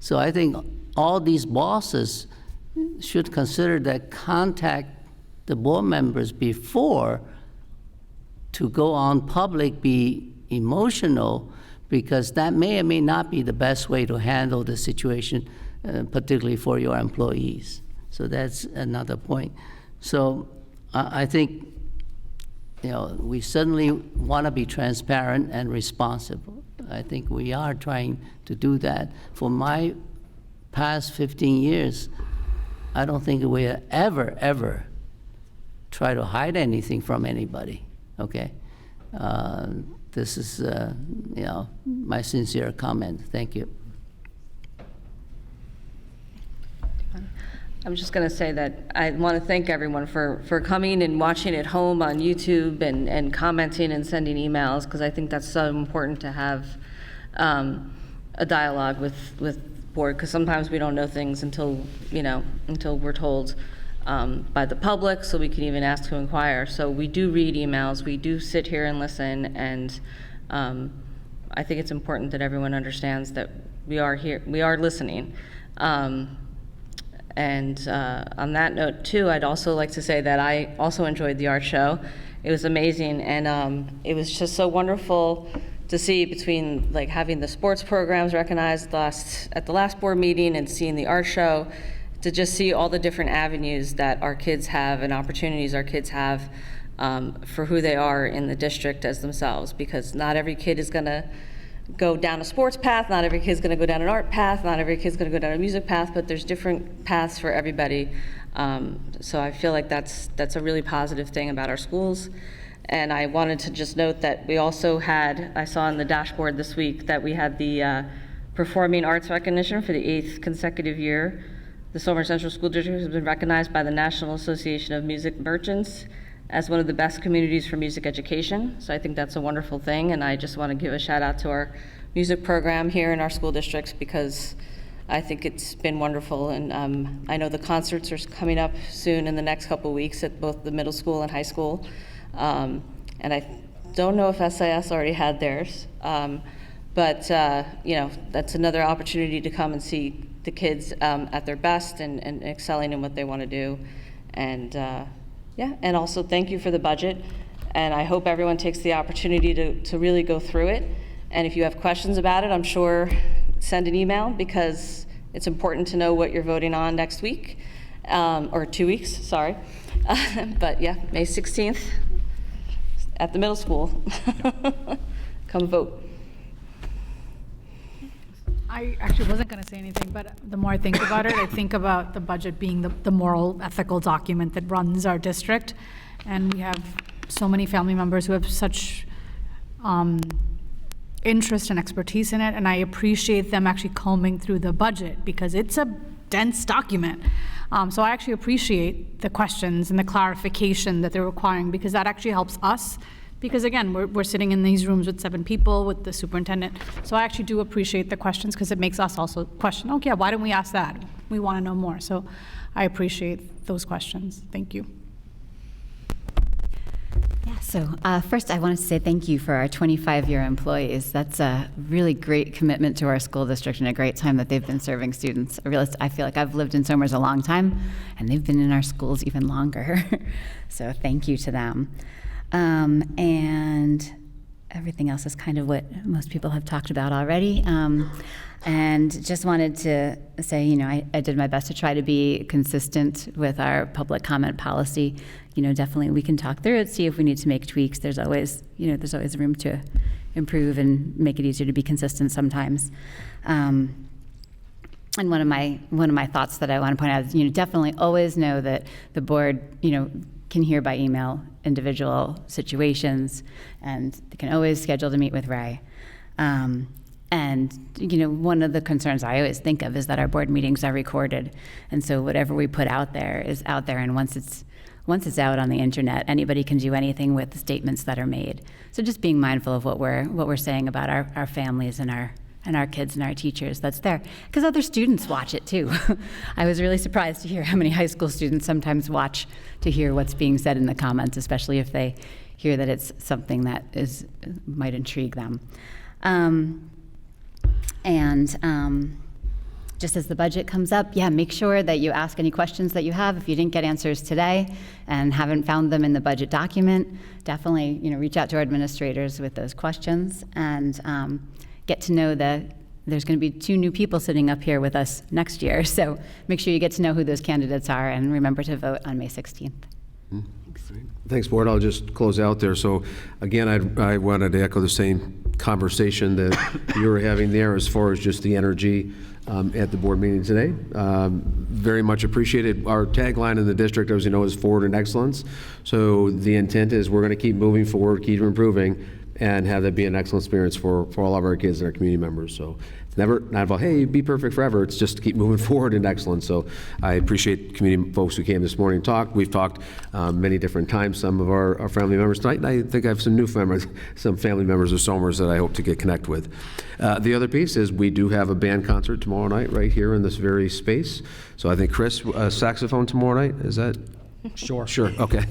So I think all these bosses should consider that contact the board members before to go on public, be emotional, because that may or may not be the best way to handle the situation, particularly for your employees. So that's another point. So I think, we certainly want to be transparent and responsible. I think we are trying to do that. For my past 15 years, I don't think we ever try to hide anything from anybody, okay? This is, my sincere comment. Thank you. I'm just going to say that I want to thank everyone for coming and watching at home on YouTube and commenting and sending emails, because I think that's so important to have a dialogue with board, because sometimes we don't know things until we're told by the public, so we can even ask to inquire. So we do read emails, we do sit here and listen, and I think it's important that everyone understands that we are here, we are listening. And on that note, too, I'd also like to say that I also enjoyed the art show. It was amazing, and it was just so wonderful to see, between like having the sports programs recognized at the last board meeting and seeing the art show, to just see all the different avenues that our kids have and opportunities our kids have for who they are in the district as themselves, because not every kid is going to go down a sports path, not every kid's going to go down an art path, not every kid's going to go down a music path, but there's different paths for everybody. So I feel like that's a really positive thing about our schools. And I wanted to just note that we also had, I saw on the dashboard this week that we had the performing arts recognition for the 8th consecutive year. The Somer Central School District has been recognized by the National Association of Music Merchants as one of the best communities for music education. So I think that's a wonderful thing, and I just want to give a shout out to our music program here in our school districts because I think it's been wonderful. And I know the concerts are coming up soon in the next couple of weeks at both the middle school and high school. And I don't know if SIS already had theirs, but you know, that's another opportunity to come and see the kids at their best and excelling in what they want to do. And yeah, and also thank you for the budget. And I hope everyone takes the opportunity to really go through it. And if you have questions about it, I'm sure send an email because it's important to know what you're voting on next week, or 2 weeks, sorry. But yeah, May 16th at the middle school. Come vote. I actually wasn't going to say anything, but the more I think about it, I think about the budget being the moral, ethical document that runs our district. And we have so many family members who have such interest and expertise in it. And I appreciate them actually combing through the budget because it's a dense document. So I actually appreciate the questions and the clarification that they're requiring because that actually helps us. Because again, we're sitting in these rooms with 7 people, with the superintendent. So I actually do appreciate the questions because it makes us also question, okay, why didn't we ask that? We want to know more. So I appreciate those questions. Thank you. Yeah, so first I wanted to say thank you for our 25-year employees. That's a really great commitment to our school district and a great time that they've been serving students. I feel like I've lived in Somers a long time, and they've been in our schools even longer. So thank you to them. And everything else is kind of what most people have talked about already. And just wanted to say, you know, I did my best to try to be consistent with our public comment policy. You know, definitely we can talk through it, see if we need to make tweaks. There's always room to improve and make it easier to be consistent sometimes. And one of my thoughts that I want to point out is, you know, definitely always know that the board, you know, can hear by email individual situations, and they can always schedule to meet with Ray. And you know, one of the concerns I always think of is that our board meetings are recorded, and so whatever we put out there is out there. And once it's out on the internet, anybody can do anything with the statements that are made. So just being mindful of what we're saying about our families and our kids and our teachers that's there, because other students watch it too. I was really surprised to hear how many high school students sometimes watch to hear what's being said in the comments, especially if they hear that it's something that might intrigue them. Just as the budget comes up, yeah, make sure that you ask any questions that you have. If you didn't get answers today and haven't found them in the budget document, definitely, you know, reach out to our administrators with those questions and get to know that there's going to be 2 new people sitting up here with us next year. So make sure you get to know who those candidates are and remember to vote on May 16th. Thanks, Board. I'll just close out there. So again, I wanted to echo the same conversation that you were having there as far as just the energy at the board meeting today. Very much appreciated. Our tagline in the district, as you know, is forward and excellence. So the intent is we're going to keep moving forward, keep improving, and have that be an excellent experience for all of our kids and our community members. So it's never not about, hey, be perfect forever. It's just to keep moving forward in excellence. So I appreciate community folks who came this morning and talked. We've talked many different times, some of our family members tonight, and I think I have some new some family members of Somers that I hope to connect with. The other piece is we do have a band concert tomorrow night right here in this very space. So I think Chris, saxophone tomorrow night, is that? Sure. Okay.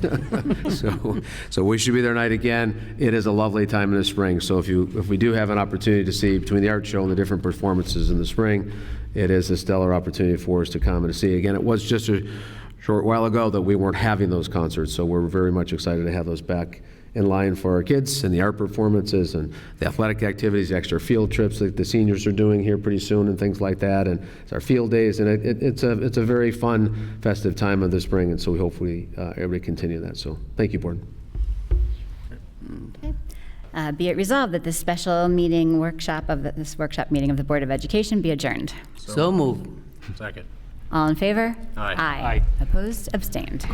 so we should be there tonight again. It is a lovely time in the spring. So if we do have an opportunity to see between the art show and the different performances in the spring, it is a stellar opportunity for us to come and to see. Again, it was just a short while ago that we weren't having those concerts, so we're very much excited to have those back in line for our kids and the art performances and the athletic activities, the extra field trips that the seniors are doing here pretty soon and things like that. And it's our field days, and it's a very fun, festive time of the spring, and so we hopefully everybody continue that. So thank you, Board. Okay. Be it resolved that this special meeting workshop meeting of the Board of Education be adjourned. So moved. Second. All in favor? Aye. Opposed? Abstained.